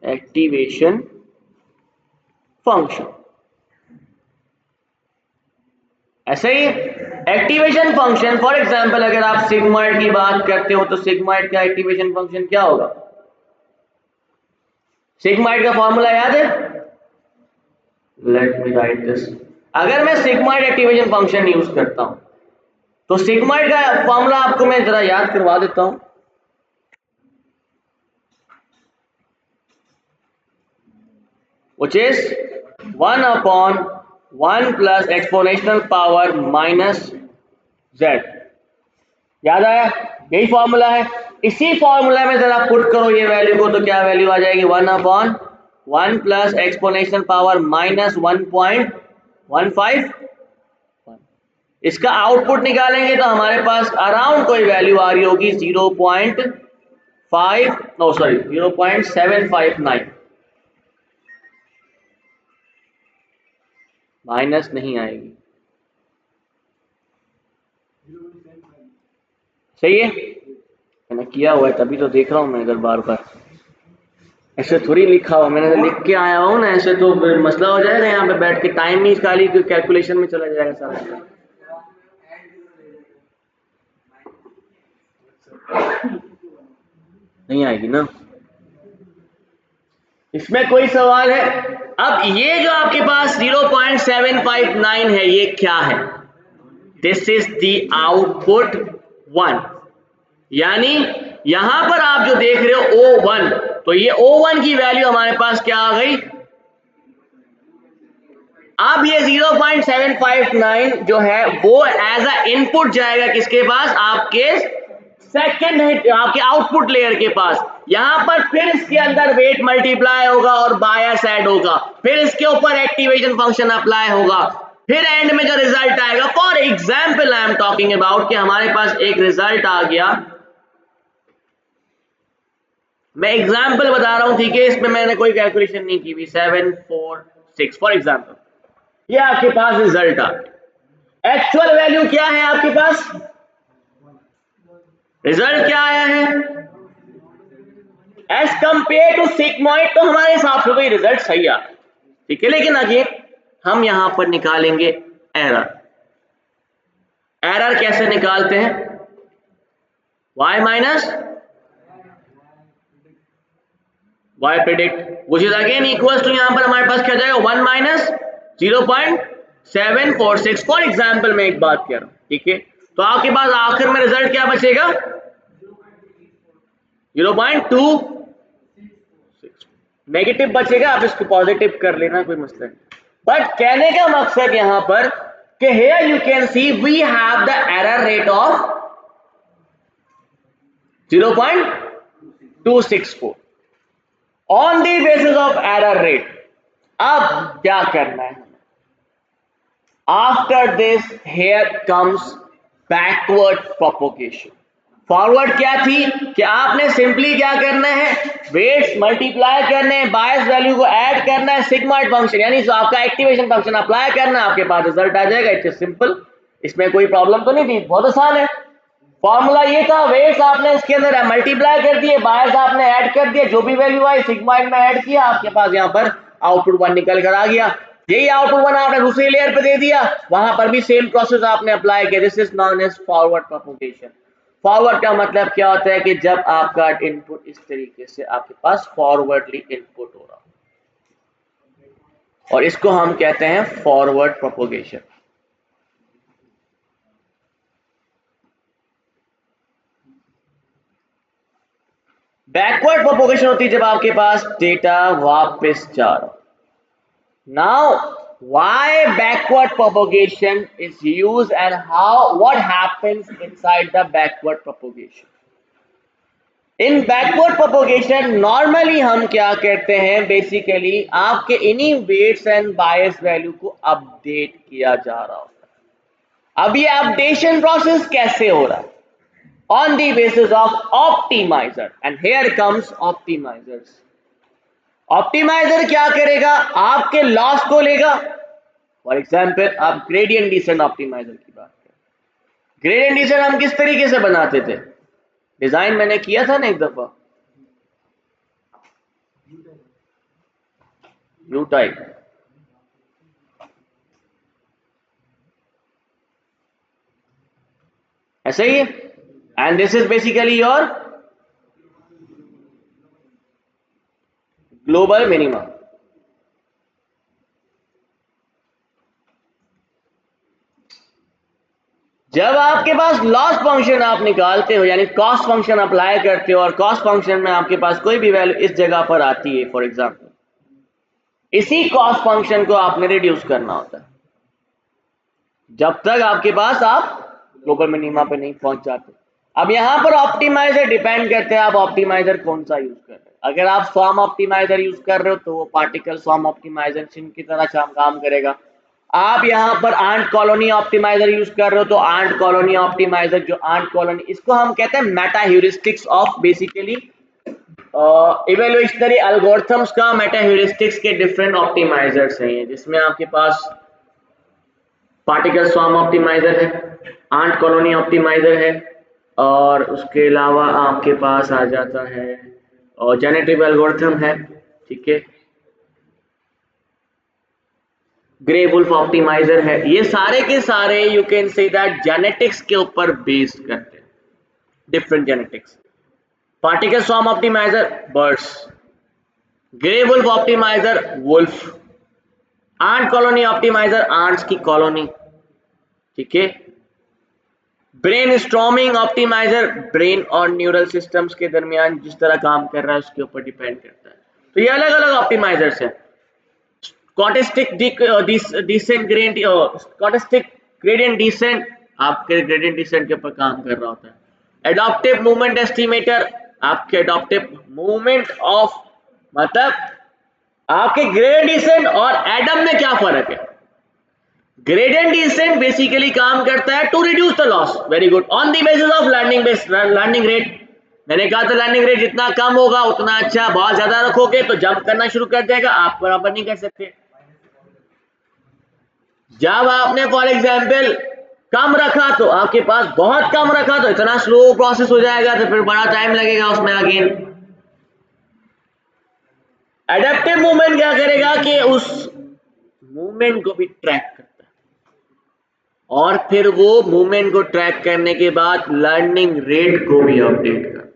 एक्टिवेशन फंक्शन। ऐसे ही एक्टिवेशन फंक्शन फॉर एग्जांपल अगर आप सिग्मॉइड की बात करते हो तो सिग्मॉइड का एक्टिवेशन फंक्शन क्या होगा, सिग्मॉइड का फॉर्मूला याद है, लेट मी राइट दिस। अगर मैं सिग्मॉइड एक्टिवेशन फंक्शन यूज करता हूं तो सिग्मॉइड का फॉर्मूला आपको मैं जरा याद करवा देता हूं, which is 1 upon 1 plus exponential power minus z। याद आया, यही फॉर्मूला है। इसी फॉर्मूला में जरा पुट करो ये वैल्यू को, तो क्या वैल्यू आ जाएगी, 1 upon 1 plus exponential power minus 1.15। इसका आउटपुट निकालेंगे तो हमारे पास अराउंड कोई वैल्यू आ रही होगी 0.759, माइनस नहीं आएगी, सही है, मैंने किया हुआ है तभी तो देख रहा हूं मैं इधर बार बार, ऐसे थोड़ी लिखा हुआ, मैंने लिख के आया हूं ना, ऐसे तो मसला हो जाएगा, यहाँ पे बैठ के टाइम ही खाली कैलकुलेशन में चला जाएगा सारा। नहीं आएगी ना, इसमें कोई सवाल है। अब ये जो आपके पास 0.759 है, ये क्या है, दिस इज द आउटपुट 1, यानी यहां पर आप जो देख रहे हो O1, तो ये O1 की वैल्यू हमारे पास क्या आ गई। अब ये 0.759 जो है वो एज अ इनपुट जाएगा किसके पास, आपके सेकंड आपके आउटपुट लेयर के पास, यहां पर फिर इसके अंदर वेट मल्टीप्लाई होगा और बायस ऐड होगा, फिर इसके ऊपर एक्टिवेशन फंक्शन अप्लाई होगा, फिर एंड में जो रिजल्ट आएगा, for example I am talking about कि हमारे पास एक रिजल्ट आ गया, मैं एग्जाम्पल बता रहा हूं, ठीक है, इसमें मैंने कोई कैलकुलेशन नहीं की हुई, 7 4 6 फॉर एग्जाम्पल, ये आपके पास रिजल्ट आ गया। एक्चुअल वैल्यू क्या है आपके पास, रिजल्ट क्या आया है, एज कंपेयर टू सिग्मॉइड, तो हमारे हिसाब से तो ये रिजल्ट सही आ, ठीक है, लेकिन अगेन हम यहां पर निकालेंगे एरर। एरर कैसे निकालते हैं, y minus y predict, which is again equals to, यहां पर हमारे पास क्या जाएगा 1 माइनस 0.746 फॉर एग्जाम्पल मैं एक बात कह रहा हूं, ठीक है, तो आपके पास आखिर में रिजल्ट क्या बचेगा 0.26 नेगेटिव बचेगा, आप इसको पॉजिटिव कर लेना, कोई मसला नहीं। बट कहने का मकसद यहां पर कि here you can see we have the error rate of 0.264 on the basis of error rate। अब क्या करना है, after this here comes backward propagation। Forward क्या थी कि आपने सिंपली क्या करना है, वेट्स मल्टीप्लाई करने हैं, बायस वैल्यू को ऐड करना है, सिग्मॉइड फंक्शन यानी जो आपका एक्टिवेशन फंक्शन अप्लाई करना है, आपके पास रिजल्ट आ जाएगा। इट्स सिंपल, इसमें कोई प्रॉब्लम तो नहीं थी, बहुत आसान है। फॉर्मूला ये था, वेट्स आपने इसके अंदर मल्टीप्लाई कर दिए, बायस आपने ऐड कर दिया, जो भी वैल्यू आई सिग्मॉइड में ऐड किया, आपके पास यहाँ पर आउटपुट 1 निकल कर आ गया। यही आउटपुट 1 आपने दूसरी लेयर पे दे दिया, वहां पर भी सेम प्रोसेस आपने अप्लाई किया। This is known as forward propagation. Forward का मतलब क्या होता है कि जब आपका इनपुट इस तरीके से आपके पास फॉरवर्डली इनपुट हो रहा हो, और इसको हम कहते हैं फॉरवर्ड प्रोपगेशन। बैकवर्ड प्रोपगेशन होती है जब आपके पास डेटा वापस जा रहा हो। Now why backward propagation is used and what happens inside the backward propagation। In backward propagation normally हम क्या करते हैं, बेसिकली आपके इन्हीं वेट्स एंड बायस वैल्यू को अपडेट किया जा रहा होता है। अब ये अपडेशन प्रोसेस कैसे हो रहा है, on the basis of optimizer, and here comes optimizers. Optimizer क्या करेगा, आपके लॉस को लेगा। फॉर एग्जाम्पल आप ग्रेडियंट डिसेंट ऑप्टिमाइजर की बात करें, ग्रेडियंट डिसेंट हम किस तरीके से बनाते थे, डिजाइन मैंने किया था ना एक दफा, यू टाइप, ऐसे ही, and this is basically your global minimum. जब आपके पास लॉस फंक्शन आप निकालते हो, यानी कॉस्ट फंक्शन अप्लाई करते हो, और कॉस्ट फंक्शन में आपके पास कोई भी वैल्यू इस जगह पर आती है, फॉर एग्जांपल इसी कॉस्ट फंक्शन को आपने रिड्यूस करना होता है जब तक आपके पास आप ग्लोबल मिनिमा पे नहीं पहुंच जाते। अब यहां पर ऑप्टिमाइजर डिपेंड करते हैं आप ऑप्टिमाइजर कौन सा यूज कर रहे हैं। अगर आप स्वॉर्म ऑप्टिमाइजर यूज कर रहे हो तो वो पार्टिकल स्वॉर्म ऑप्टिमाइजर की तरह काम करेगा। आप यहाँ पर आंट कॉलोनी ऑप्टिमाइजर यूज कर रहे हो तो आंट कॉलोनी ऑप्टिमाइजर, जो आंट कॉलोनी, इसको हम कहते हैं meta heuristics of basically evolutionary algorithms का मेटा ह्यूरिस्टिक्स के डिफरेंट ऑप्टिमाइजर्स हैं, जिसमें आपके पास पार्टिकल स्वॉर्म ऑप्टिमाइजर है, आंट कॉलोनी ऑप्टिमाइजर है, और उसके अलावा आपके पास आ जाता है और जेनेटिव एल्गोरिथम है, ठीक है, ग्रे वुल्फ ऑप्टिमाइजर है। ये सारे के सारे you can say that genetics के ऊपर बेस्ड करते हैं, different genetics. Particle swarm optimizer birds, grey wolf optimizer wolf, ant colony optimizer ants की कॉलोनी, ठीक है, ब्रेन स्टॉर्मिंग ऑप्टिमाइजर ब्रेन और न्यूरल सिस्टम्स के दरमियान जिस तरह काम कर रहा है उसके ऊपर डिपेंड करता है। तो ये अलग अलग ऑप्टिमाइजर्स हैं। Stochastic descent gradient, stochastic gradient descent आपके ग्रेडियंट डिसेंट के ऊपर काम कर रहा होता है। एडॉप्टिव मूवमेंट एस्टिमेटर आपके एडॉप्टिव मूवमेंट ऑफ मतलब आपके ग्रेडिएंट डिसेंट और एडम में क्या फर्क है? ग्रेडिएंट डिसेंट बेसिकली काम करता है to reduce the loss, very good, on the basis of learning rate. मैंने कहा था लर्निंग रेट जितना कम होगा उतना अच्छा, बहुत ज्यादा रखोगे तो जंप करना शुरू कर देगा, आप बराबर नहीं कर सकते। जब आपने फॉर एग्जाम्पल कम रखा तो आपके पास बहुत कम रखा तो इतना स्लो प्रोसेस हो जाएगा, तो फिर बड़ा टाइम लगेगा उसमें अगेन। एडेप्टिव मूवमेंट क्या करेगा कि उस मूवमेंट को भी ट्रैक करता है, और फिर वो मूवमेंट को ट्रैक करने के बाद लर्निंग रेट को भी अपडेट करता है।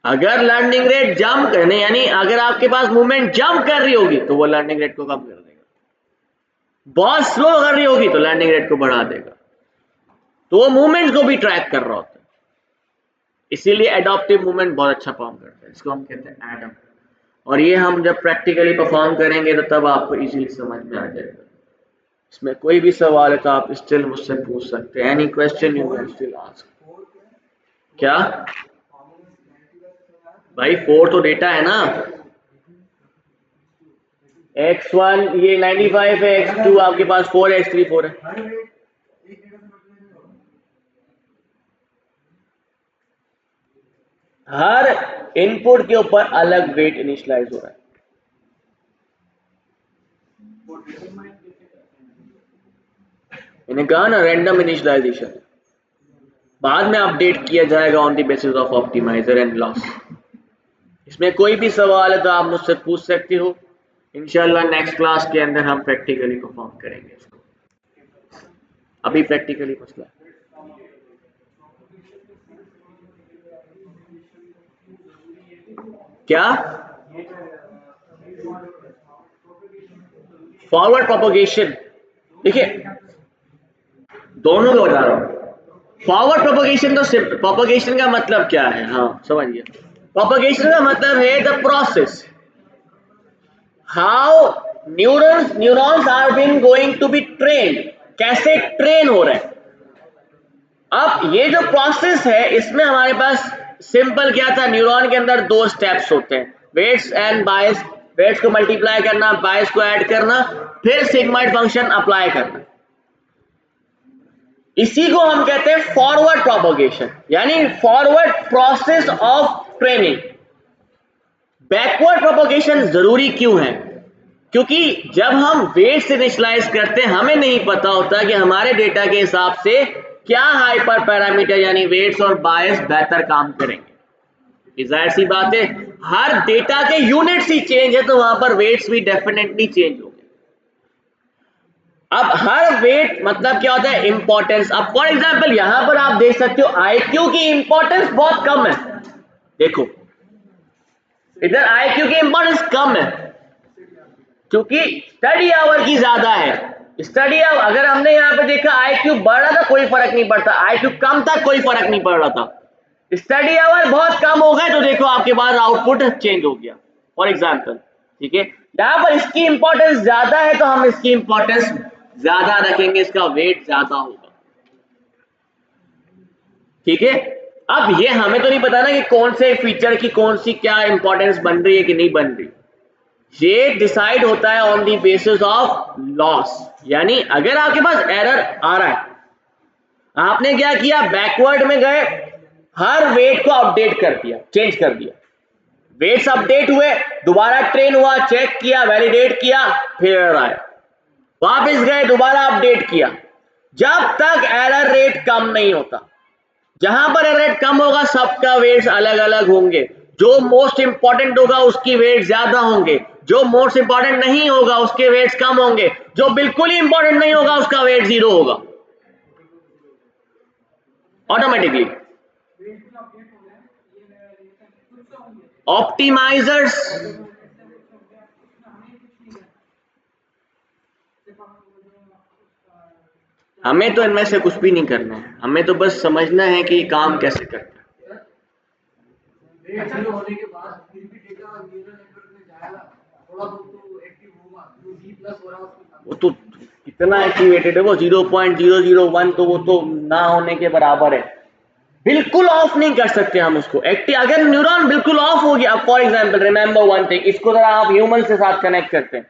अगर लर्निंग रेट जंप करने यानी अगर आपके पास मूवमेंट जंप कर रही होगी तो वो लर्निंग रेट को कम कर देगा, बहुत स्लो कर रही होगी तो लर्निंग रेट को बढ़ा देगा, तो वो मूवमेंट को भी ट्रैक कर रहा होता है। इसीलिए एडॉप्टिव मूवमेंट बहुत अच्छा परफॉर्म करता है, इसको हम कहते हैं एडम। और ये हम जब प्रैक्टिकली परफॉर्म करेंगे तो तब आपको इजीली समझ में आ जाएगा। इसमें कोई भी सवाल है तो आप स्टिल मुझसे पूछ सकते हैं, any question you can still ask. क्या भाई 4 तो डेटा है ना, x1 ये 95 है, x2 आपके पास 4 है, x3 4 है। हर इनपुट के ऊपर अलग वेट इनिशियलाइज हो रहा है। मैंने कहा ना रैंडम इनिशियलाइजेशन, बाद में अपडेट किया जाएगा on the basis of optimizer and loss. इसमें कोई भी सवाल है तो आप मुझसे पूछ सकते हो। इंशाल्लाह नेक्स्ट क्लास के अंदर हम प्रैक्टिकली परफॉर्म करेंगे इसको। अभी प्रैक्टिकली मसला क्या? फॉरवर्ड प्रोपगेशन, देखिए दोनों को बता रहा हूँ। फॉरवर्ड प्रोपगेशन तो प्रोपगेशन का मतलब क्या है, हाँ समझिए। प्रोपगेशन का मतलब है the process how neurons are being going to be train, कैसे ट्रेन हो रहे हैं। अब ये जो प्रोसेस है इसमें हमारे पास सिंपल क्या था, न्यूरॉन के अंदर 2 स्टेप्स होते हैं, वेट्स एंड बायस। वेट्स को मल्टीप्लाई करना, बायस को ऐड करना, फिर सिग्मॉइड फंक्शन अप्लाई करना। इसी को हम कहते हैं फॉरवर्ड प्रोपगेशन, यानी forward process of training. Backward propagation जरूरी क्यों है? क्योंकि जब हम वेट से इनिशियलाइज करते हैं हमें नहीं पता होता कि हमारे डेटा के हिसाब से क्या हाइपर पैरामीटर यानी वेट्स और बायस बेहतर काम करेंगे। जाहिर सी बात है, हर डेटा के यूनिट्स ही चेंज है तो वहां पर वेट्स भी डेफिनेटली चेंज होंगे। अब हर वेट मतलब क्या होता है, इंपॉर्टेंस। अब फॉर एग्जांपल यहां पर आप देख सकते हो आईक्यू की इंपॉर्टेंस बहुत कम है। देखो इधर आईक्यू की इंपॉर्टेंस कम है क्योंकि स्टडी आवर की ज्यादा है। स्टडी आवर अगर हमने यहाँ पे देखा आईक्यू बढ़ रहा था कोई फर्क नहीं पड़ता, आईक्यू कम था कोई फर्क नहीं पड़ रहा था। स्टडी आवर बहुत कम हो गए तो देखो आपके पास आउटपुट चेंज हो गया फॉर एग्जांपल। ठीक है, यहाँ पर इसकी इंपॉर्टेंस ज्यादा है तो हम इसकी इंपॉर्टेंस ज्यादा रखेंगे, इसका वेट ज्यादा होगा। ठीक है, अब ये हमें तो नहीं पता ना कि कौन से फीचर की कौन सी क्या इंपॉर्टेंस बन रही है कि नहीं बन रही। ये डिसाइड होता है on the basis of loss, यानी अगर आपके पास एरर आ रहा है, आपने क्या किया, बैकवर्ड में गए, हर वेट को अपडेट कर दिया, चेंज कर दिया, वेट्स अपडेट हुए, दोबारा ट्रेन हुआ, चेक किया, वैलिडेट किया, फिर एरर आया, वापस गए, दोबारा अपडेट किया। जब तक एरर रेट कम नहीं होता, जहां पर एरर रेट कम होगा सबका वेट्स अलग अलग होंगे, जो मोस्ट इंपॉर्टेंट होगा उसकी वेट ज्यादा होंगे, जो मोस्ट इंपॉर्टेंट नहीं होगा उसके वेट्स कम होंगे, जो बिल्कुल ही इंपॉर्टेंट नहीं होगा उसका वेट 0 होगा ऑटोमेटिकली। ऑप्टिमाइजर्स हमें तो इनमें से कुछ भी नहीं करना है, हमें तो बस समझना है कि काम कैसे करता है। होने के बाद फिर भी डेटा न्यूरल नेटवर्क में जाएगा, थोड़ा बहुत तो एक्टिव होगा, जो डी प्लस हो रहा है वो तो कितना एक्टिवेटेड है, वो 0.001 तो वो तो ना होने के बराबर है। बिल्कुल ऑफ नहीं कर सकते हम उसको। एक्टिव अगर न्यूरॉन बिल्कुल ऑफ हो गया, फॉर एग्जाम्पल अगर न्यूरॉन बिल्कुल ऑफ हो गया, for example remember one thing, इसको जरा आप ह्यूमन के साथ कनेक्ट करते हैं,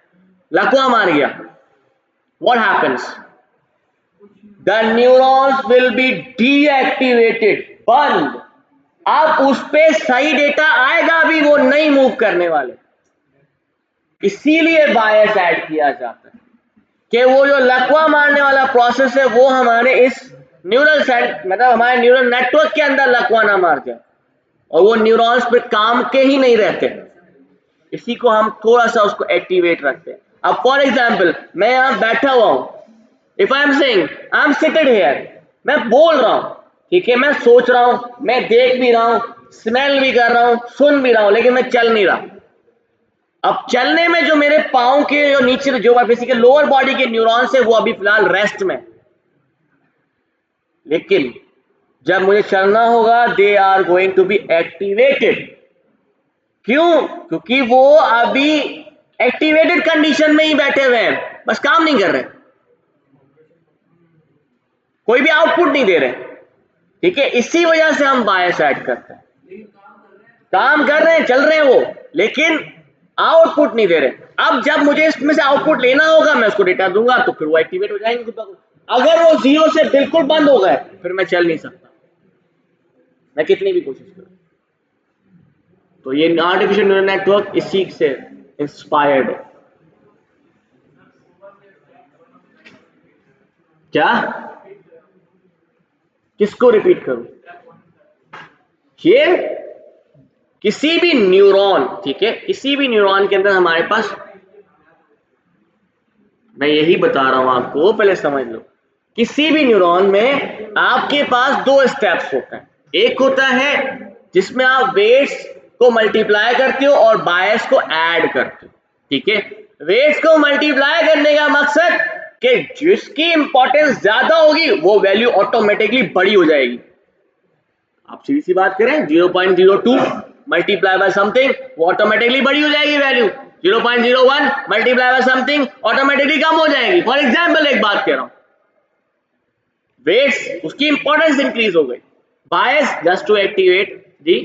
लकवा मार गया, what happens, the neurons will be deactivated, बंद। अब उस पे सही डेटा आएगा भी, वो नहीं मूव करने वाले। इसीलिए बायस ऐड किया जाता है कि वो जो लकवा मारने वाला प्रोसेस है वो हमारे इस न्यूरल सेट मतलब हमारे न्यूरल नेटवर्क के अंदर लकवा ना मार जाए और वो न्यूरॉन्स पे काम के ही नहीं रहते। इसी को हम थोड़ा सा उसको एक्टिवेट रखते हैं। अब फॉर एग्जाम्पल मैं यहां बैठा हुआ हूं, if I am saying I am seated here, मैं बोल रहा हूं, ठीक है, मैं सोच रहा हूं, मैं देख भी रहा हूं, स्मेल भी कर रहा हूं, सुन भी रहा हूं, लेकिन मैं चल नहीं रहा। अब चलने में जो मेरे पाँव के जो नीचे जो बेसिकली लोअर बॉडी के न्यूरॉन्स है वो अभी फिलहाल रेस्ट में, लेकिन जब मुझे चलना होगा they are going to be activated. क्यों? क्योंकि वो अभी एक्टिवेटेड कंडीशन में ही बैठे हुए हैं, बस काम नहीं कर रहे, कोई भी आउटपुट नहीं दे रहे, ठीक है। इसी वजह से हम बायस ऐड करते हैं। काम कर रहे हैं, चल रहे हैं वो, लेकिन आउटपुट नहीं दे रहे। अब जब मुझे इसमें से आउटपुट लेना होगा मैं उसको डेटा दूंगा तो फिर वो एक्टिवेट हो जाएंगे खुद ब खुद। अगर वो जीरो से बिल्कुल बंद हो गए फिर मैं चल नहीं सकता, मैं कितनी भी कोशिश करूं। तो ये आर्टिफिशियल न्यूरल नेटवर्क इसी से इंस्पायर्ड है। क्या? किसको रिपीट करूं? ये किसी भी न्यूरॉन, ठीक है, किसी भी न्यूरॉन के अंदर हमारे पास, मैं यही बता रहा हूं आपको, पहले समझ लो। किसी भी न्यूरॉन में आपके पास दो स्टेप्स होते हैं। एक होता है जिसमें आप वेट्स को मल्टीप्लाई करते हो और बायस को ऐड करते हो, ठीक है। वेट्स को मल्टीप्लाई करने का मकसद कि जिसकी इंपॉर्टेंस ज्यादा होगी वो वैल्यू ऑटोमेटिकली बड़ी हो जाएगी। आप सीधी सी बात करें, 0.02 मल्टीप्लाई बाय समथिंग वो ऑटोमेटिकली बड़ी हो जाएगी value, 0.01 multiply by something automatically कम हो जाएगी। फॉर एग्जाम्पल एक बात कह रहा हूं, वेट्स उसकी इंपॉर्टेंस इंक्रीज हो गई, bias just to activate the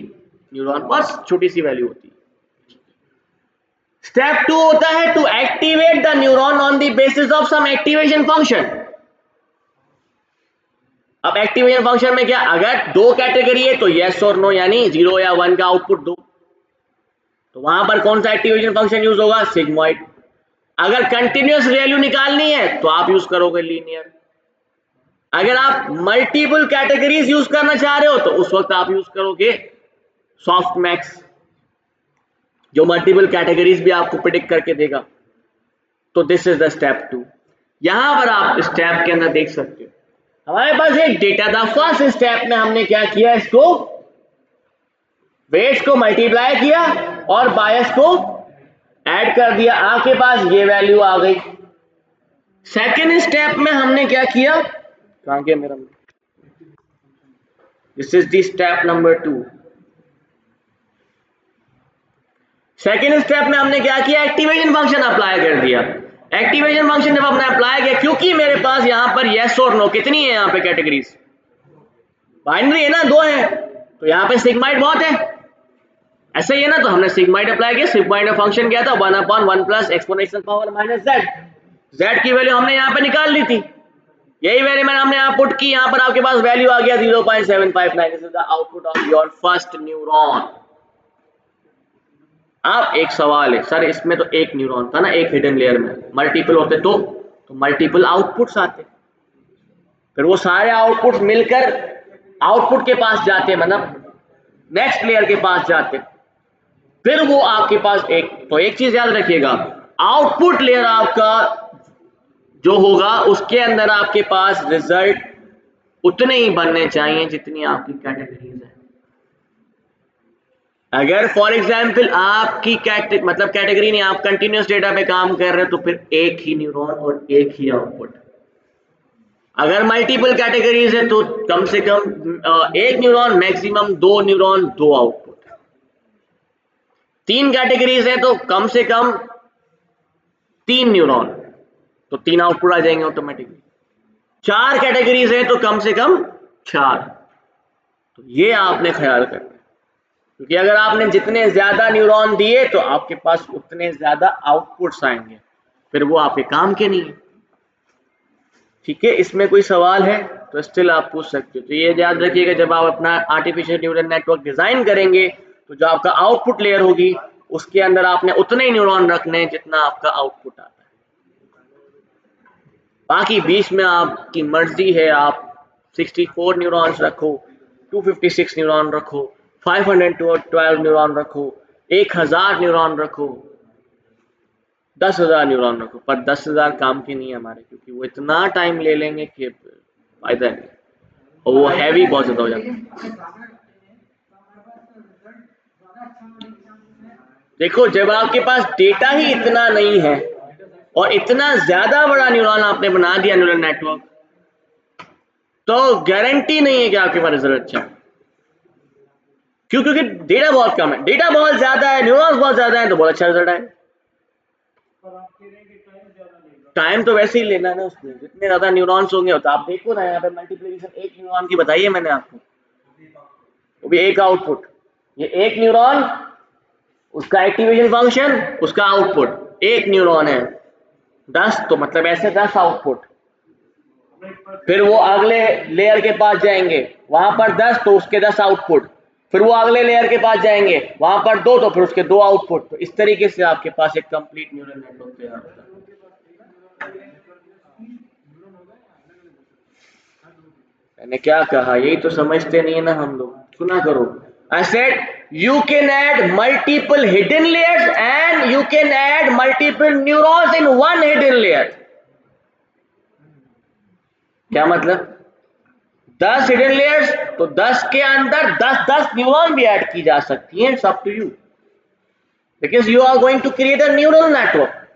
neuron, बस छोटी सी वैल्यू होती है। स्टेप 2 होता है to activate the neuron on the basis of some activation function. अब एक्टिवेशन फंक्शन में क्या, अगर दो कैटेगरी है तो यस और नो यानी 0 या 1 का आउटपुट दो, तो वहां पर कौन सा एक्टिवेशन फंक्शन यूज होगा, सिग्मॉइड। अगर कंटिन्यूअस वैल्यू निकालनी है तो आप यूज करोगे लीनियर। अगर आप मल्टीपल कैटेगरीज यूज करना चाह रहे हो तो उस वक्त आप यूज करोगे सॉफ्ट मैक्स, जो मल्टीपल कैटेगरीज भी आपको प्रिडिक्ट करके देगा। तो दिस इज द स्टेप 2। यहां पर आप स्टेप के अंदर देख सकते हो हमारे पास एक डेटा था। फर्स्ट स्टेप में हमने क्या किया, इसको वेट्स को मल्टीप्लाई किया और बायस को ऐड कर दिया, आपके पास ये वैल्यू आ गई। सेकेंड स्टेप में हमने क्या किया, कहां गया मेरा, this is the step number 2। Second step में हमने क्या किया, एक्टिवेशन फंक्शन अप्लाई कर दिया। एक्टिवेशन फंक्शन जब हमने अप्लाई किया, क्योंकि मेरे पास यहां पर यस और नो कितनी है, यहां पे कैटेगरीज बाइनरी है ना, दो है, तो यहां पे सिग्माइड बहुत है, ऐसे ही है ना। तो हमने सिग्माइड अप्लाई किया, सिग्माइड का फंक्शन क्या था, 1/1 plus exponential power minus Z. Z की वैल्यू हमने यहां पे निकाल ली थी, यही वैल्यू मैंने हमने यहां पुट की, यहां पर आपके पास वैल्यू आ गया 0.759। This is the output of your first neuron. अब एक सवाल है, सर इसमें तो एक न्यूरॉन था ना, एक हिडन लेयर में, मल्टीपल होते तो मल्टीपल आउटपुट्स आते, फिर वो सारे आउटपुट्स मिलकर आउटपुट के पास जाते, मतलब नेक्स्ट लेयर के पास जाते, फिर वो आपके पास एक, तो एक चीज याद रखिएगा, आउटपुट लेयर आपका जो होगा उसके अंदर आपके पास रिजल्ट उतने ही बनने चाहिए जितनी आपकी कैटेगरीज है। अगर फॉर एग्जाम्पल आपकी कैटेगरी नहीं, आप कंटिन्यूस डेटा पे काम कर रहे हो तो फिर एक ही न्यूरॉन और एक ही आउटपुट। अगर मल्टीपल कैटेगरीज है तो कम से कम एक न्यूरॉन, मैक्सिमम दो न्यूरॉन, दो आउटपुट। तीन कैटेगरीज है तो कम से कम तीन न्यूरॉन, तो तीन आउटपुट आ जाएंगे ऑटोमेटिकली। चार कैटेगरीज है तो कम से कम चार। तो ये आपने ख्याल करना है, क्योंकि अगर आपने जितने ज्यादा न्यूरॉन दिए तो आपके पास उतने ज्यादा आउटपुट्स आएंगे, फिर वो आपके काम के नहीं है। ठीक है, इसमें कोई सवाल है तो स्टिल आप पूछ सकते हो। तो ये याद रखिएगा, जब आप अपना आर्टिफिशियल न्यूरल नेटवर्क डिजाइन करेंगे तो जो आपका आउटपुट लेयर होगी उसके अंदर आपने उतने ही न्यूरॉन रखने हैं जितना आपका आउटपुट आता है। बाकी बीच में आपकी मर्जी है, आप 64 न्यूरॉन्स रखो, 256 न्यूरॉन रखो, 512 न्यूरॉन रखो, 1000 न्यूरॉन रखो, 10,000 न्यूरॉन रखो, पर 10,000 काम के नहीं है हमारे, क्योंकि वो इतना टाइम ले लेंगे कि फायदा नहीं, और वो हैवी बहुत ज्यादा हो जाता है। देखो, जब आपके पास डेटा ही इतना नहीं है और इतना ज्यादा बड़ा न्यूरॉन आपने बना दिया न्यूरल नेटवर्क, तो गारंटी नहीं है कि आपके पास रिजल्ट अच्छा है। क्यों? क्योंकि डेटा बहुत कम है, डेटा बहुत ज्यादा है, न्यूरॉन्स बहुत ज्यादा है, तो बहुत अच्छा रिजल्ट आएगा। टाइम तो वैसे ही लेना है ना उसमें, जितने ज्यादा न्यूरॉन्स होंगे तो आप देखो ना, यहाँ पे मल्टीप्लिकेशन एक न्यूरॉन की बताइए मैंने आपको, वो भी एक आउटपुट, ये एक न्यूरॉन, उसका एक्टिवेशन फंक्शन, उसका आउटपुट, एक न्यूरॉन है 10, तो मतलब ऐसे 10 आउटपुट। फिर वो अगले लेयर के पास जाएंगे, वहां पर 10, तो उसके 10 आउटपुट। फिर वो अगले लेयर के पास जाएंगे, वहां पर 2, तो फिर उसके 2 आउटपुट। तो इस तरीके से आपके पास एक कंप्लीट न्यूरल नेटवर्क तैयार होता है। मैंने क्या कहा, यही तो समझते नहीं है ना हम लोग। सुना करो, I said you can add multiple hidden layers and you can add multiple neurons in one hidden layer. क्या मतलब? 10 हिडन लेयर्स, तो 10 के अंदर 10 न्यूरॉन भी ऐड की जा सकती हैं, सब to you, because you are going to create a neural network.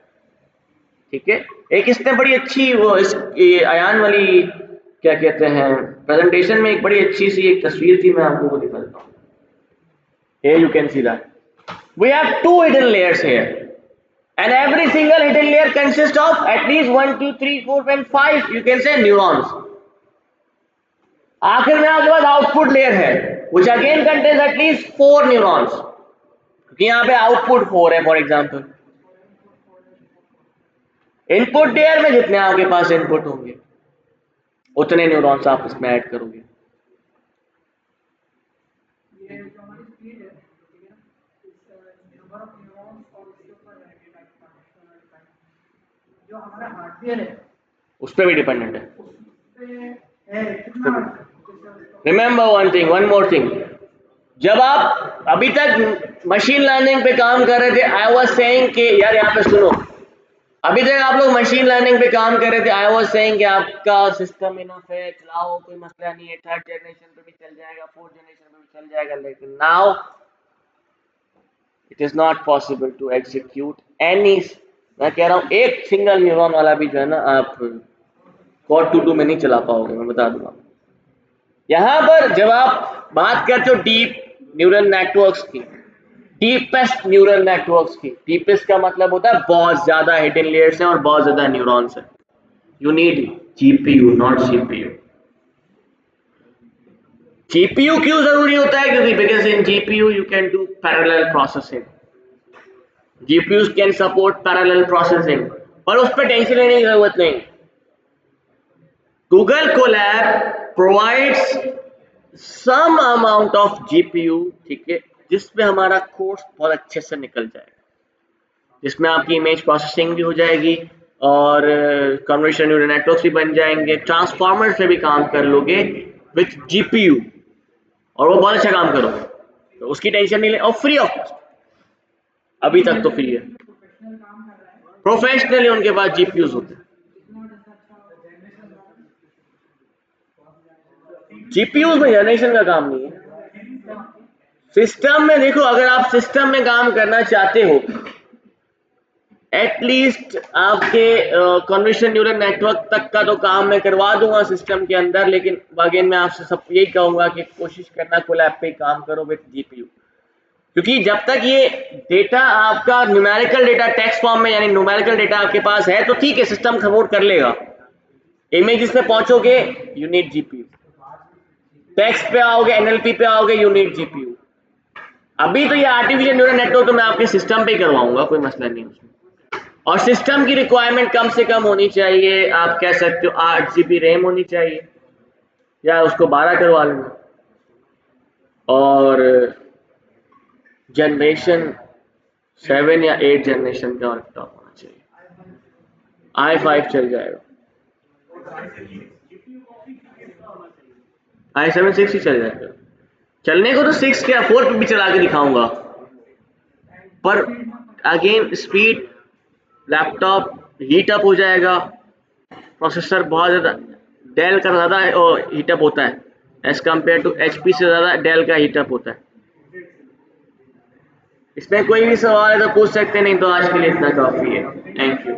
ठीक है, एक इसने बड़ी अच्छी वो इस अयान वाली क्या कहते हैं प्रेजेंटेशन में एक बड़ी अच्छी सी एक तस्वीर थी, मैं आपको वो दिखा देता हूँ। Here you can see that we have 2 hidden layers here, and every single hidden layer consists of at least 1 2 3 4 and 5, you can say, neurons. आखिर में आपके पास आउटपुट लेयर है, which again contains at least 4 neurons, क्योंकि यहाँ पे output 4 है for example. Input layer में जितने आपके पास इनपुट होंगे उतने न्यूरॉन्स आप इसमें ऐड करोगे। जो हमारा हार्डवेयर है उस पर भी डिपेंडेंट है। Remember one thing, one more thing, जब आप अभी तक मशीन लर्निंग पे काम कर रहे थे, आई वाज सेइंग कि यार यहाँ पे सुनो, अभी तक आप लोग मशीन लर्निंग पे काम कर रहे थे, आई वाज सेइंग कि आपका सिस्टम इनफ है, चलाओ, कोई मसला नहीं है, 3rd जनरेशन पे भी चल जाएगा, 4th जनरेशन पे भी चल जाएगा। लेकिन now it is not possible to execute any, मैं कह रहा हूँ एक सिंगल न्यूरॉन वाला भी जो है ना, आप क्वाड 2 में नहीं चला पाओगे, मैं बता दूंगा। यहाँ पर जब आप बात करते हो डीप न्यूरल नेटवर्क्स की, डीपेस्ट न्यूरल नेटवर्क्स की, डीपेस्ट का मतलब होता है बहुत ज्यादा हिडन लेयर्स हैं और बहुत ज्यादा न्यूरॉन्स हैं। You need GPU, not CPU. GPU क्यों जरूरी होता है? क्योंकि because in GPU you can do parallel processing, GPU can support parallel processing, पर उस पर टेंशन लेने की जरूरत नहीं। Google Colab provides some amount of GPU, ठीक है, जिसमें हमारा कोर्स बहुत अच्छे से निकल जाएगा, जिसमें आपकी इमेज प्रोसेसिंग भी हो जाएगी और कन्वोल्यूशन न्यूरल नेटवर्क्स भी बन जाएंगे, ट्रांसफॉर्मर से भी काम कर लोगे विथ GPU, और वो बहुत अच्छा काम करोगे, तो उसकी टेंशन नहीं ले, और फ्री ऑफ कॉस्ट। अभी तक तो फ्री है, प्रोफेशनली उनके पास GPUs होते हैं। जीपीयू में जनरेशन का काम नहीं है, सिस्टम में। देखो, अगर आप सिस्टम में काम करना चाहते हो, एटलीस्ट आपके कन्वोल्यूशन न्यूरल नेटवर्क तक का तो काम मैं करवा दूंगा सिस्टम के अंदर, लेकिन अगेन मैं आपसे सब यही कहूंगा कि कोशिश करना कोलैब पे काम करो विद जीपीयू, क्योंकि जब तक ये डेटा आपका न्यूमेरिकल डेटा टेक्स्ट फॉर्म में, यानी न्यूमेरिकल डेटा आपके पास है, तो ठीक है, सिस्टम सपोर्ट कर लेगा। इमेजेस पे पहुंचोगे, यू नीड जीपीयू। टेक्स्ट पे आओगे, एनएलपी पे आओगे, यू नीड जीपीयू। अभी तो ये आर्टिफिशियल न्यूरल नेटवर्क तो मैं आपके सिस्टम पे ही करवाऊंगा, कोई मसला नहीं उसमें। और सिस्टम की रिक्वायरमेंट कम से कम होनी चाहिए, आप कह सकते हो 8 GB रैम होनी चाहिए, या उसको 12 करवा लूँगा। और जनरेशन 7 या 8 जनरेशन का लैपटॉप होना चाहिए, i5 चल जाएगा, i7 6 ही चल जाएगा। चलने को तो 6 क्या 4 पे भी चला के दिखाऊंगा, पर again speed, laptop heat up हो जाएगा, प्रोसेसर बहुत ज़्यादा डेल का ज़्यादा हीट अप होता है एज कम्पेयर टू एचपी से, ज़्यादा डेल का हीट अप होता है। इसमें कोई भी सवाल है तो पूछ सकते, नहीं तो आज के लिए इतना काफ़ी है। Thank you.